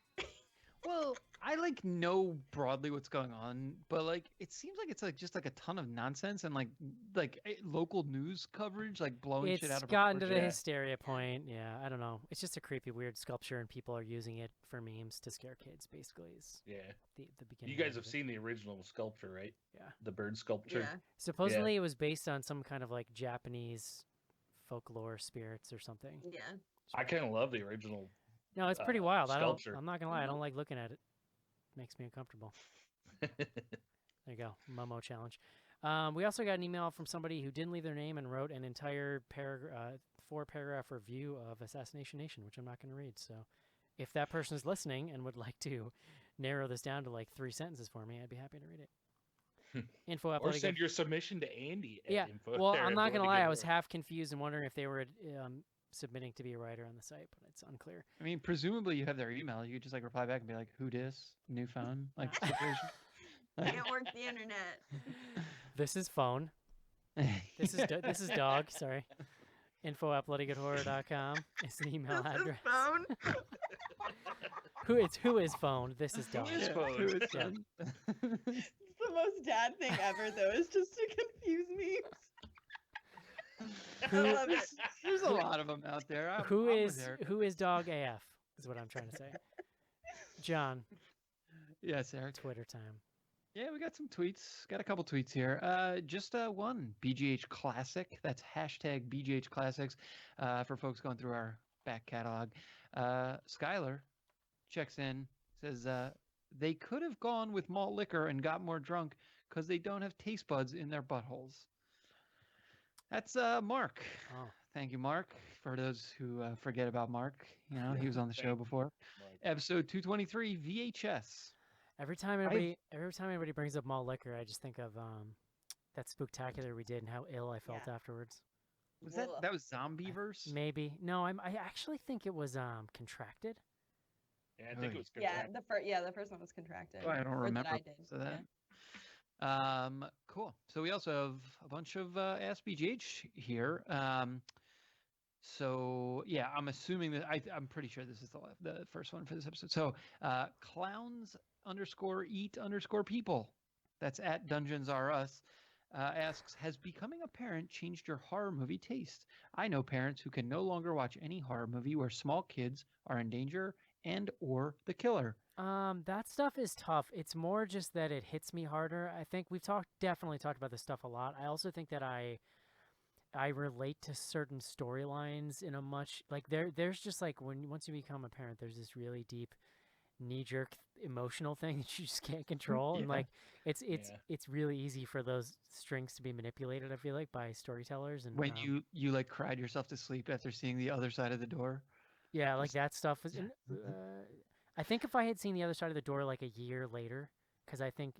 Well, I know broadly what's going on, but it seems like it's just a ton of nonsense and local news coverage, blowing shit out It's of gotten to the proportion. hysteria point. Yeah, I don't know. It's just a creepy, weird sculpture, and people are using it for memes to scare kids, basically, is Yeah. the beginning. You guys of have it. seen the original sculpture, right? Yeah. The bird sculpture. Yeah. Supposedly it was based on some kind of Japanese folklore spirits or something. Yeah. I kind of love the original. No, it's pretty wild. Sculpture. I'm not gonna lie, I don't like looking at it. Makes me uncomfortable. There you go, Momo challenge. We also got an email from somebody who didn't leave their name and wrote an entire 4-paragraph review of Assassination Nation, which I'm not going to read. So, if that person is listening and would like to narrow this down to 3 sentences for me, I'd be happy to read it. Info Or send your submission to Andy. At Yeah. info Well, there I'm at not gonna Bloody lie, Good I was Horror. half confused and wondering if they were submitting to be a writer on the site, but it's unclear. I mean, presumably you have their email. You could just reply back and be like, "Who dis? New phone?" Situation. Can't work the internet. This is phone. This is dog. Sorry. info@bloodygoodhorror.com is the email This is address. phone. Who is phone? This is dog. is Yeah, phone? who is Yeah. phone? It's the most dad thing ever, though, is just to confuse memes. I love it. There's a lot of them out there. Who I'm with is Eric. who is dog AF? Is what I'm trying to say. John, Yes, Eric. Twitter time. Yeah, we got some tweets. Got a couple tweets here. Just one. BGH Classic. That's hashtag BGH Classics for folks going through our back catalog. Skylar checks in, says they could have gone with malt liquor and got more drunk because they don't have taste buds in their buttholes. That's Mark. Oh. Thank you, Mark. For those who forget about Mark, he was on the show before. Like, Episode 223 VHS. Every time anybody brings up malt liquor, I just think of that spooktacular we did and how ill I felt Yeah. afterwards. Was Ugh. that was Zombieverse? Maybe. No, I actually think it was contracted. yeah, I think it was good. Yeah, the first one was contracted. Oh, I don't or that remember. I did. So that. Cool. So we also have a bunch of Ask BGH here. So yeah, I'm assuming that I'm pretty sure this is the first one for this episode. So clowns_eat_people. That's at Dungeons R Us. Asks, has becoming a parent changed your horror movie taste? I know parents who can no longer watch any horror movie where small kids are in danger and or the killer. That stuff is tough. It's more just that it hits me harder. I think we've definitely talked about this stuff a lot. I also think that I relate to certain storylines in a much there's just once you become a parent, there's this really deep knee-jerk emotional thing that you just can't control, and it's really easy for those strings to be manipulated, I feel like, by storytellers. And When you cried yourself to sleep after seeing The Other Side of the Door. that stuff was I think if I had seen The Other Side of the Door a year later, because I think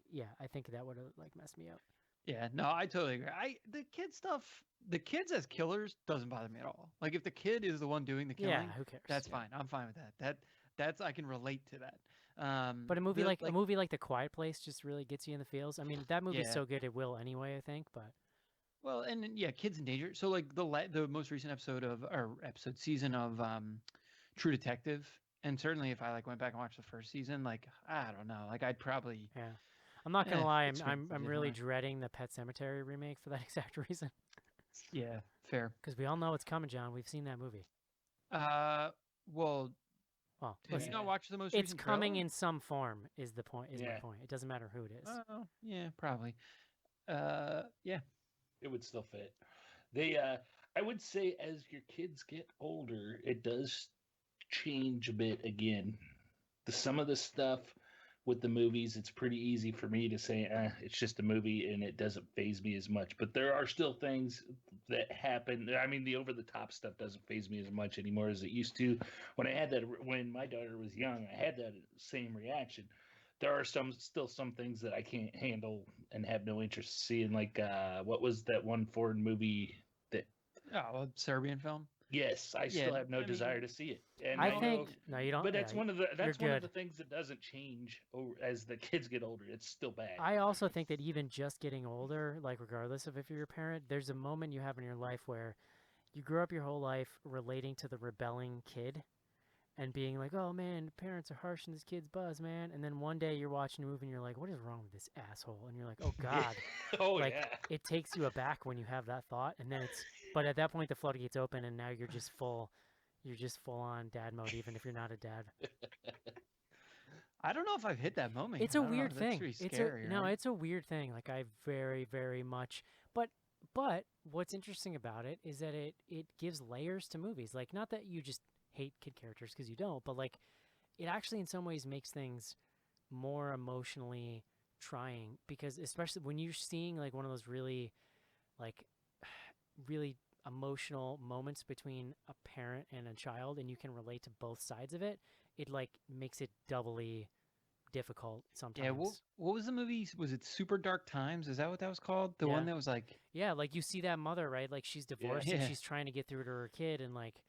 that would have like messed me up. Yeah, no, I totally agree. The kid stuff, the kids as killers doesn't bother me at all. Like if the kid is the one doing the killing, Yeah, who cares? that's Yeah. fine. I'm fine with that. That's I can relate to that. But a movie the- like The Quiet Place just really gets you in the feels. I mean, that movie's Yeah. so good it will anyway, I think. But well, and yeah, kids in danger. So like the most recent season of True Detective, and certainly if I like went back and watched the first season, like I don't know, like I'd probably yeah, I'm not gonna lie, it's I'm different. really dreading the Pet Sematary remake for that exact reason. yeah, fair. Because we all know it's coming, John. We've seen that movie. Well, Well, have listen, you not watched the most it's recent coming trailer? in some form. Is the point? Is my Yeah. point? It doesn't matter who it is. Oh, yeah, probably. Yeah. It would still fit. I would say as your kids get older, it does change a bit again. Some of the stuff with the movies, it's pretty easy for me to say, it's just a movie and it doesn't phase me as much. But there are still things that happen. I mean, the over-the-top stuff doesn't phase me as much anymore as it used to. When my daughter was young, I had that same reaction. There are still some things that I can't handle and have no interest in seeing. Like, what was that one foreign movie that? Oh, a Serbian film. Yes, I still have no desire to see it. And I know- think no, you don't. But that's yeah, one of the good. things that doesn't change as the kids get older. It's still bad. I also think that even just getting older, like regardless of if you're a parent, there's a moment you have in your life where you grew up your whole life relating to the rebelling kid and being like, oh man, parents are harsh on this kid's buzz, man. And then one day you're watching a movie and you're like, what is wrong with this asshole? And you're like, oh God. Oh like, yeah. It takes you aback when you have that thought. And then but at that point the floodgates open and now you're just full on dad mode, even if you're not a dad. I don't know if I've hit that moment. It's yet. a I don't know. weird That's thing. pretty It's scary, right? it's a weird thing. Like I very, very much, but what's interesting about it is that it gives layers to movies. Like not that you just hate kid characters because you don't, but like it actually in some ways makes things more emotionally trying because especially when you're seeing like one of those really like really emotional moments between a parent and a child and you can relate to both sides of it, it like makes it doubly difficult sometimes. Yeah, what was the movie? Was it Super Dark Times? Is that what that was called? The one that was like... Yeah, like you see that mother, right? Like she's divorced and Yeah. she's trying to get through to her kid and like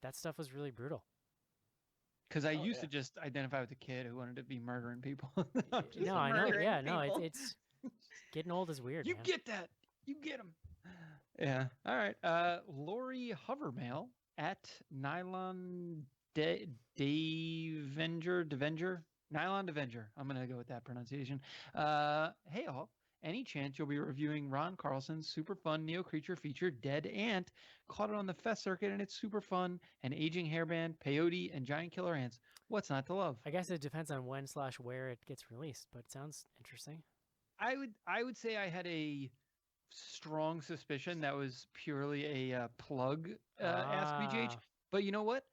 that stuff was really brutal. Because I used to just identify with the kid who wanted to be murdering people. No, I know. murdering Yeah, no, people. it's getting old is weird, You man. get that. You get him. Yeah. All right. Lori Hovermail at Nylon Devenger. Nylon Devenger. I'm going to go with that pronunciation. Hey, all. Any chance you'll be reviewing Ron Carlson's super fun Neo Creature feature, Dead Ant? Caught it on the Fest circuit and it's super fun. An aging hairband, peyote, and giant killer ants. What's not to love? I guess it depends on when/where it gets released, but it sounds interesting. I would say I had a strong suspicion that was purely a plug Ask BGH. But you know what?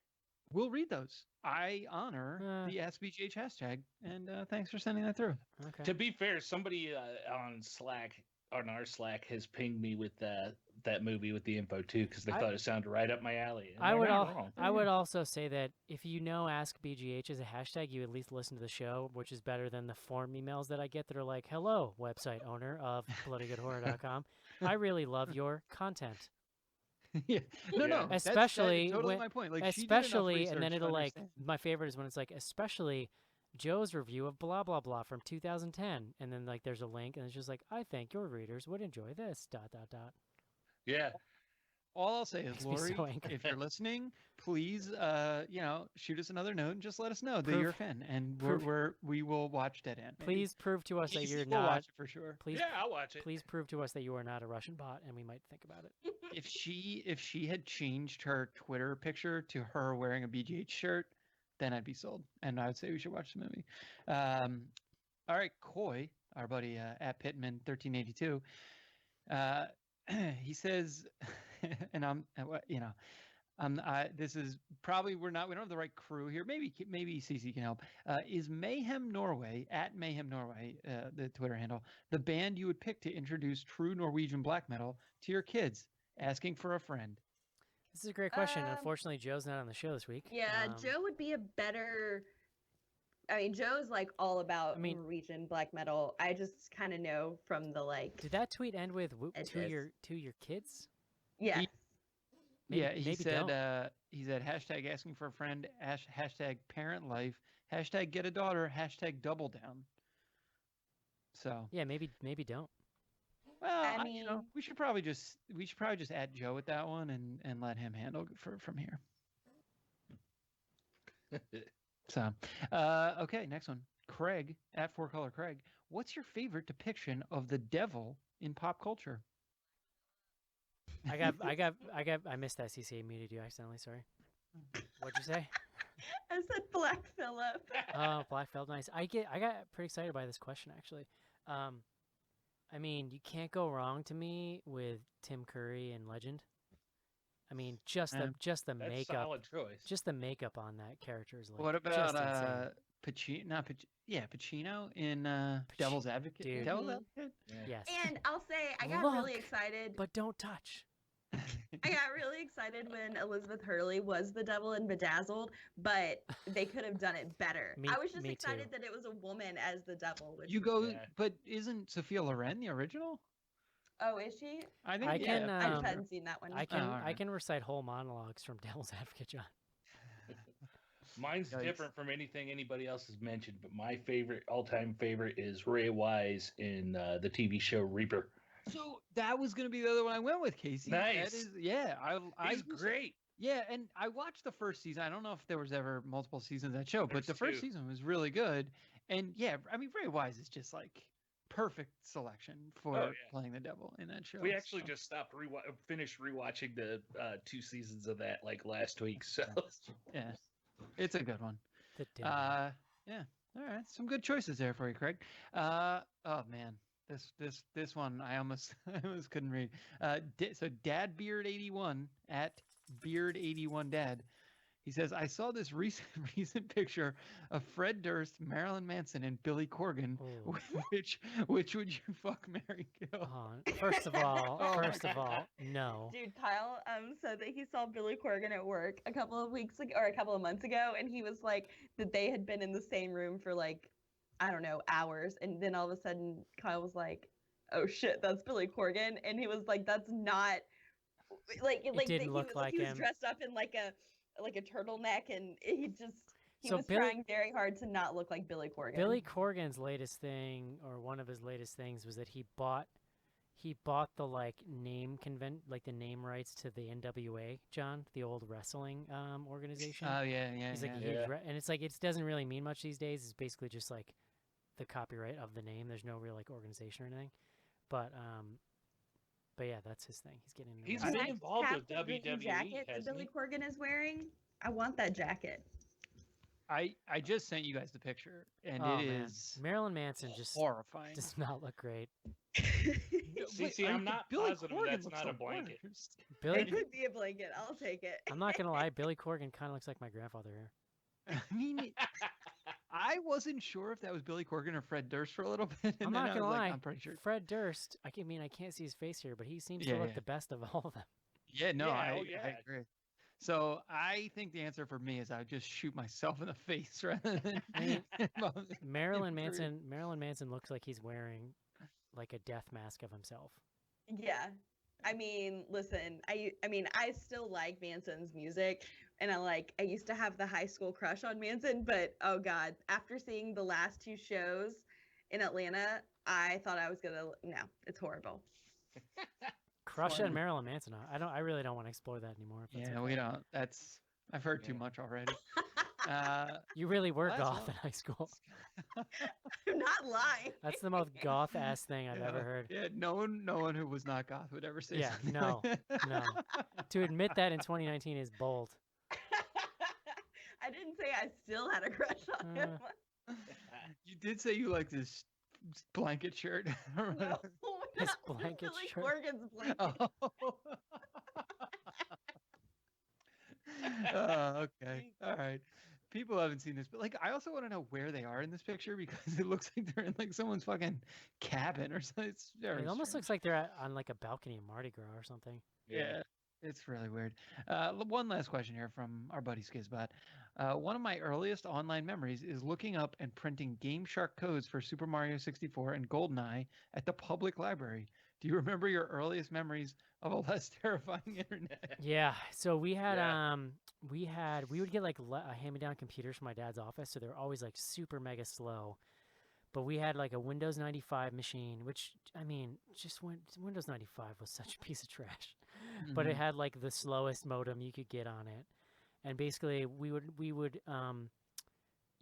We'll read those. I honor the Ask BGH hashtag, and thanks for sending that through. Okay. To be fair, somebody on our Slack has pinged me with that movie with the info too because they thought it sounded right up my alley. And I would wrong. I would also say that if you know Ask BGH as a hashtag, you at least listen to the show, which is better than the form emails that I get that are like, "Hello, website owner of bloodygoodhorror.com. I really love your content." Yeah. No. Especially that's totally when, my point. Like, especially, and then research to it'll like understand. my favorite is when it's like, especially Joe's review of blah blah blah from 2010, and then like there's a link, and it's just like, I think your readers would enjoy this. ... Yeah. All I'll say is, Makes me Lori, so angry. if you're listening, please, shoot us another note and just let us know that Proof- you're a fan, and we will watch Dead Ant. maybe. Please prove to us that you're We'll not. watch it for sure. Please, Yeah, I'll watch it. please prove to us that you are not a Russian bot, and we might think about it. If she had changed her Twitter picture to her wearing a BGH shirt, then I'd be sold, and I would say we should watch the movie. All right, Coy, our buddy at Pittman1382, he says, and this is probably we don't have the right crew here. Maybe CC can help. Is Mayhem Norway at Mayhem Norway, the Twitter handle, the band you would pick to introduce true Norwegian black metal to your kids? Asking for a friend. This is a great question. Unfortunately, Joe's not on the show this week. Yeah, Joe would be a better I mean, Joe's like all about I mean- Norwegian black metal. I just kind of know from the like. Did that tweet end with whoop to Edges. your kids? Yes. Maybe- yeah, he maybe said don't. he said hashtag asking for a friend, hashtag parent life, hashtag get a daughter, hashtag double down. So Yeah, maybe don't. well, I you know, mean- we should probably just add Joe with that one and let him handle it from here. So, okay, next one. Craig at Four Color Craig. What's your favorite depiction of the devil in pop culture? I missed that CCA muted you accidentally. Sorry. What'd you say? I said Black Phillip. Oh, Black felt nice. I got pretty excited by this question actually. I mean, you can't go wrong to me with Tim Curry and Legend. I mean, just the That's makeup, solid choice. just the makeup on that character is like. What just about insane. Pacino in Devil's Advocate? Dude. Devil's Mhm. Advocate? Yes. And I'll say I got really Look, excited. but don't touch. I got really excited when Elizabeth Hurley was the devil in Bedazzled, but they could have done it better. Me- I was just me excited too. that it was a woman as the devil. Which You go, Yeah. but isn't Sophia Loren the original? Oh, is she? I think I yeah, can, I just Um, hadn't seen that one. I can alright. recite whole monologues from Devil's Advocate, John. Mine's Yikes. different from anything anybody else has mentioned, but my favorite, all-time favorite, is Ray Wise in the TV show Reaper. So that was going to be the other one I went with, Casey. That Nice. is, yeah. He's great. Yeah, and I watched the first season. I don't know if there was ever multiple seasons of that show, but There's the first two. season was really good. And yeah, I mean, Ray Wise is just like perfect selection for Oh, yeah. playing the devil in that show. We actually so. just finished rewatching the 2 seasons of that like last week. So Yeah, it's a good one. The dinner. Yeah. All right, some good choices there for you, Craig. Oh man, this one I almost couldn't read. So Dad Beard 81 at Beard 81 Dad. He says, I saw this recent picture of Fred Durst, Marilyn Manson, and Billy Corgan. Oh. Which would you fuck, marry, kill? First of all, Oh, no. Dude, Kyle said that he saw Billy Corgan at work a couple of weeks ago or a couple of months ago, and he was like that they had been in the same room for like, I don't know, hours, and then all of a sudden Kyle was like, "Oh shit, that's Billy Corgan," and he was like, "That's not like didn't look like he was him. dressed up in like a turtleneck, and he So was Billy- trying very hard to not look like Billy Corgan." Billy Corgan's latest thing, or one of his latest things, was that he bought the like the name rights to the NWA, John, the old wrestling organization. Oh yeah. He's like, Yeah. and it's like it doesn't really mean much these days. It's basically just like the copyright of the name. There's no real like organization or anything. But yeah, that's his thing. He's getting into He's wrestling. been Can I involved have with the green WWE, jacket that hasn't Billy he? Corgan is wearing. I want that jacket. I just sent you guys the picture, and Oh, it man. is Marilyn Manson just horrifying. does not look great. See, I'm not positive that's not a blanket. Billy, It could be a blanket. I'll take it. I'm not gonna lie, Billy Corgan kind of looks like my grandfather here. I mean, I wasn't sure if that was Billy Corgan or Fred Durst for a little bit. And I'm then not I gonna was lie. like, I'm pretty sure. Fred Durst. I can't see his face here, but he seems Yeah, to look yeah. the best of all of them. Yeah, no, Yeah, I, oh, yeah. I agree. So I think the answer for me is I would just shoot myself in the face rather than. I mean, Marilyn Three. Manson looks like he's wearing like a death mask of himself. Yeah. I mean, listen, I mean, I still like Manson's music, and I used to have the high school crush on Manson, but oh god, after seeing the last 2 shows in Atlanta, I thought I was gonna, no, it's horrible. Crush Fun. on Marilyn Manson. I really don't want to explore that anymore. if that's Yeah, okay. we don't. I've heard too Yeah. much already. You really were Last goth one. in high school. I'm not lying. That's the most goth ass thing I've ever heard. Yeah, no one who was not goth would ever say Yeah, something no, like that. no. To admit that in 2019 is bold. I didn't say I still had a crush on him. You did say you like this blanket shirt. No, His no, blanket Billy shirt. Corgan's blanket. Oh. Okay. All right. People haven't seen this, but like, I also want to know where they are in this picture because it looks like they're in like someone's fucking cabin or something. It's very It almost strange. looks like they're on like a balcony in Mardi Gras or something. Yeah, it's really weird. One last question here from our buddy Skizbot. One of my earliest online memories is looking up and printing Game Shark codes for Super Mario 64 and GoldenEye at the public library. Do you remember your earliest memories of a less terrifying internet? Yeah. So we had Yeah. we would get like hand-me-down computers from my dad's office, so they were always like super mega slow. But we had like a Windows 95 machine, which I mean, Windows 95 was such a piece of trash. But it Mhm. had like the slowest modem you could get on it. And basically we would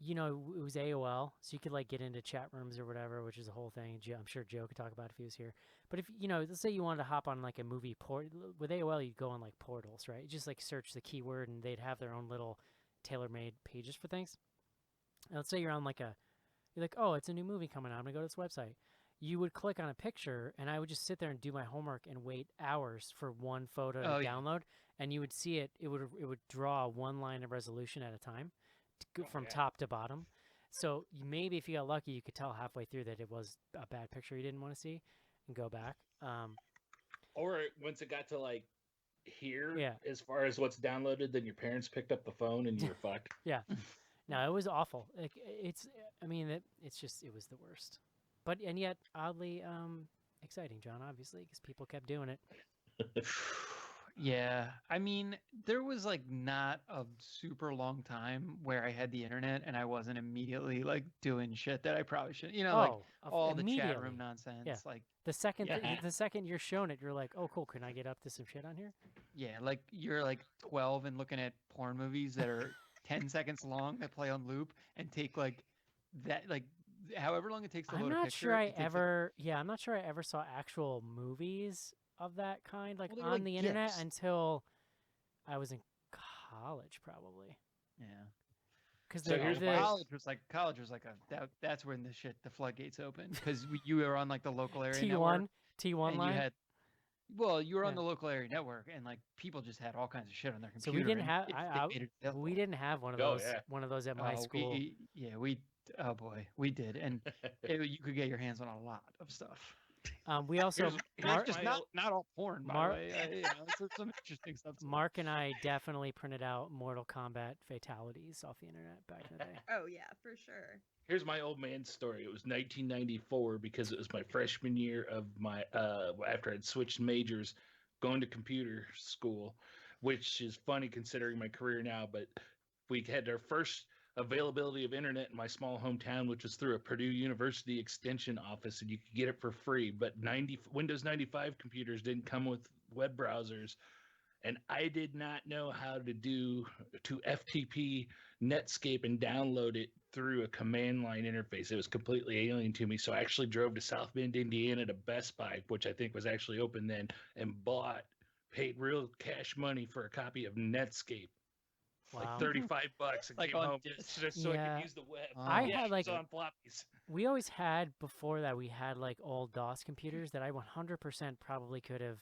it was AOL, so you could like get into chat rooms or whatever, which is a whole thing. I'm sure Joe could talk about it if he was here. But if let's say you wanted to hop on like a movie port with AOL, you'd go on like portals, right? You just like search the keyword, and they'd have their own little tailor-made pages for things. And let's say you're like, oh, it's a new movie coming out. I'm gonna go to this website. You would click on a picture, and I would just sit there and do my homework and wait hours for one photo to Oh, yeah. download. And you would see it. It would draw one line of resolution at a time, from yeah. top to bottom. So maybe if you got lucky, you could tell halfway through that it was a bad picture you didn't want to see, and go back. Or once it got to like here, Yeah. as far as what's downloaded, then your parents picked up the phone and you were fucked. Yeah. No, it was awful. Like I mean, it was the worst. But and yet oddly exciting, John. Obviously, because people kept doing it. Yeah, I mean, there was like not a super long time where I had the internet and I wasn't immediately like doing shit that I probably shouldn't. Like all the chat room immediately. nonsense. Yeah. Like The second Yeah. the second you're shown it, you're like, oh cool, can I get up to some shit on here? yeah, like you're like 12 and looking at porn movies that are 10 seconds long that play on loop and take like that like however long it takes to I'm load a not picture. sure I it takes, like- ever I'm not sure I ever saw actual movies of that kind like Well, they were on like the internet GIFs. until I was in college probably. Yeah. Because So here's my- college was like that's when the floodgates opened because you were on like the local area T1 network T1 and line. you were on Yeah. the local area network and like people just had all kinds of shit on their So computer. we didn't and have they made it available. we didn't have one of Oh, those yeah. at my school. We oh boy, we did, and you could get your hands on a lot of stuff. We also Here's Just my- not all porn, by Mark- the way. Some interesting stuff. too. Mark and I definitely printed out Mortal Kombat fatalities off the internet back in the day. Oh yeah, for sure. Here's my old man's story. It was 1994 because it was my freshman year of my after I'd switched majors, going to computer school, which is funny considering my career now. But we had our first availability of internet in my small hometown, which was through a Purdue University extension office, and you could get it for free. But Windows 95 computers didn't come with web browsers, and I did not know how to FTP Netscape and download it through a command line interface. It was completely alien to me. So I actually drove to South Bend, Indiana to Best Buy, which I think was actually open then, and paid real cash money for a copy of Netscape. Wow. Like $35 and Like came on home disc. just so I Yeah. could use the web. I Yeah, had, it was like, on floppies. We always had before that we had like old DOS computers that I 100% probably could have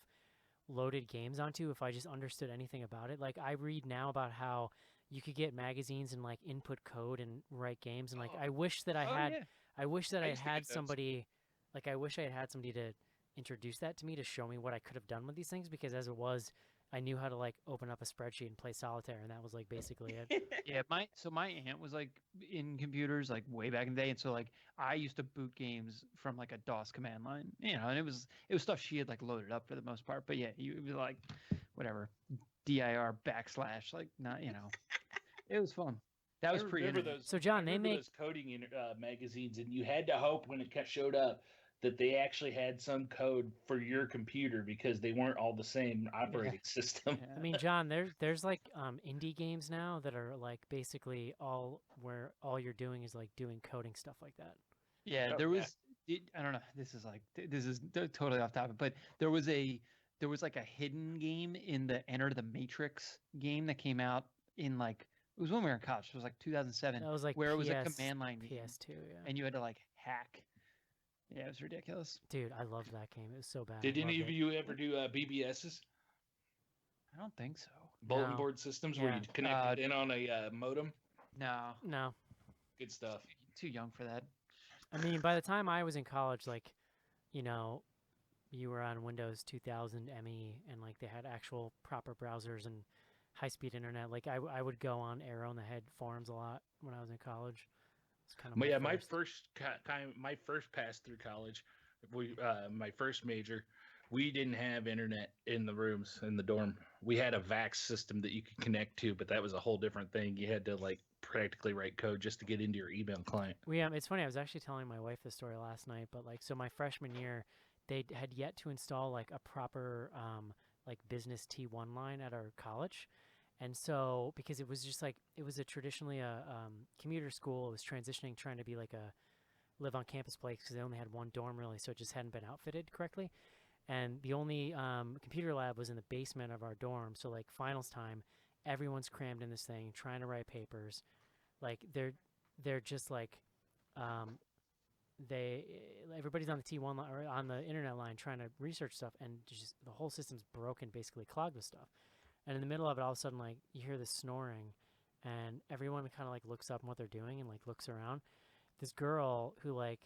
loaded games onto if I just understood anything about it. Like I read now about how you could get magazines and like input code and write games, and like I wish that I had yeah. I wish that I I used to had get those. somebody like I wish I had had somebody to introduce that to me to show me what I could have done with these things, because as it was I knew how to like open up a spreadsheet and play solitaire, and that was like basically it. Yeah, my aunt was like in computers like way back in the day, and so like I used to boot games from like a DOS command line, and it was stuff she had like loaded up for the most part. But yeah, it was like whatever dir / like not it was fun. That was I remember pre-internet. those. So, John, I they remember make- those coding magazines, and you had to hope when it showed up that they actually had some code for your computer because they weren't all the same operating system. I mean, John, there's like indie games now that are like basically where all you're doing is like doing coding stuff like that. Yeah, Oh, there yeah. was. I don't know. This is totally off topic, but there was like a hidden game in the Enter the Matrix game that came out in like it was when we were in college. It was like 2007, That was like where it was a PS command line game, PS2, yeah. and you had to like hack. Yeah, it was ridiculous. Dude, I loved that game. It was so bad. Did I any loved of it. you ever do BBSs, I don't think so. bulletin No. board systems, where Yeah. you connected in on a modem? No, No. Good stuff. too young for that. I mean, by the time I was in college, like, you were on Windows 2000 ME, and like they had actual proper browsers, and high-speed internet. Like I would go on Arrow in the Head forums a lot when I was in college. It's kind of But yeah, my first my first pass through college, my first major, we didn't have internet in the rooms in the dorm. We had a VAX system that you could connect to, but that was a whole different thing. You had to like practically write code just to get into your email client. It's funny. I was actually telling my wife this story last night, but like, so my freshman year, they had yet to install like a proper like business T1 line at our college. And so, because it was just like, it was traditionally a commuter school. It was transitioning, trying to be like a live on campus place because they only had one dorm really, so it just hadn't been outfitted correctly. And the only computer lab was in the basement of our dorm. So like finals time, everyone's crammed in this thing, trying to write papers. Like they're just like, everybody's on the T1 line, or on the internet line trying to research stuff, and just the whole system's broken, basically clogged with stuff. And in the middle of it, all of a sudden, like, you hear this snoring, and everyone kind of, like, looks up in what they're doing and, like, looks around. This girl who, like,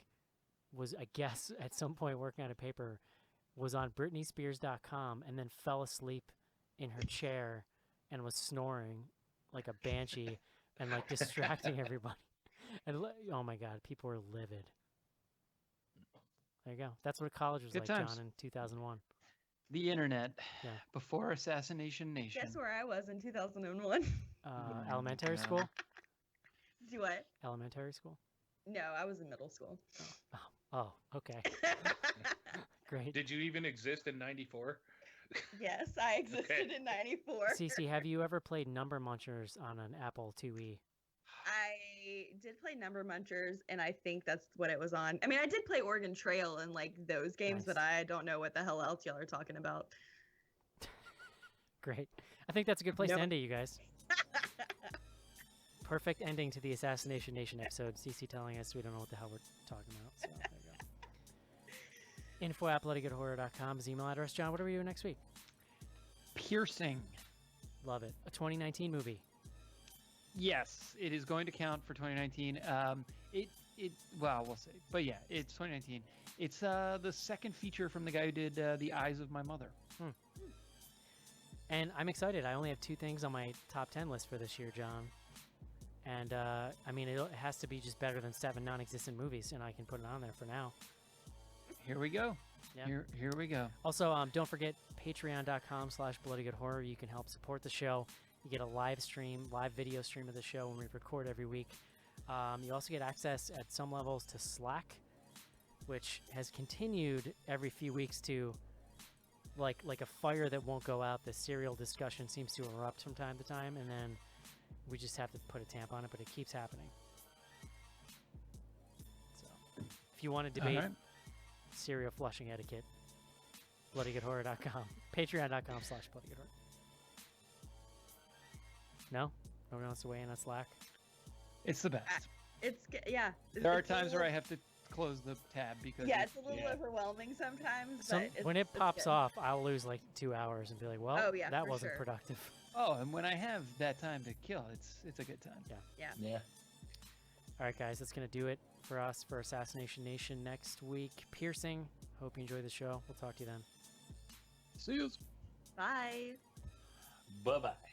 was, I guess, at some point working on a paper, was on BritneySpears.com and then fell asleep in her chair and was snoring like a banshee and, like, distracting everybody. And, oh, my God, people were livid. There you go. That's what college was Good like, times. John, in 2001. The internet, Yeah. before Assassination Nation. Guess where I was in 2001? Elementary God. school? Do what? Elementary school? No, I was in middle school. Oh, okay. Great. Did you even exist in '94? Yes, I existed in 94. Cece, have you ever played Number Munchers on an Apple IIe? I did play Number Munchers, and I think that's what it was on. I mean, I did play Oregon Trail and like those games, Nice. but I don't know what the hell else y'all are talking about. Great. I think that's a good place to Nope. end it, you guys. Perfect ending to the Assassination Nation episode. Cece telling us we don't know what the hell we're talking about. So there you go. info@bloodygoodhorror.com is email address. John, what are we doing next week? Piercing. Love it. A 2019 movie. Yes, it is going to count for 2019. Well, we'll see. But yeah, it's 2019. It's the second feature from the guy who did The Eyes of My Mother. And I'm excited. I only have 2 things on my top 10 list for this year, John. And I mean, it has to be just better than 7 non-existent movies, and I can put it on there for now. Here we go. Yeah. Here we go. Also, don't forget patreon.com/bloodygoodhorror. You can help support the show. You get a live video stream of the show when we record every week. You also get access at some levels to Slack, which has continued every few weeks to, like a fire that won't go out. The serial discussion seems to erupt from time to time, and then we just have to put a tamp on it, but it keeps happening. So, if you want to debate serial flushing etiquette, bloodygoodhorror.com, patreon.com/bloodygoodhorror. No? Nobody wants to weigh in on Slack? It's the best. Yeah. There are it's a times where little- I have to close the tab because Yeah, it's a little overwhelming sometimes. But When it it's pops good. off, I'll lose like 2 hours and be like, well, Oh, yeah, that for wasn't sure. productive. Oh, and when I have that time to kill, it's a good time. Yeah. Yeah. All right, guys, that's going to do it for us for Assassination Nation next week. Piercing. Hope you enjoy the show. We'll talk to you then. See you. Bye. Bye-bye.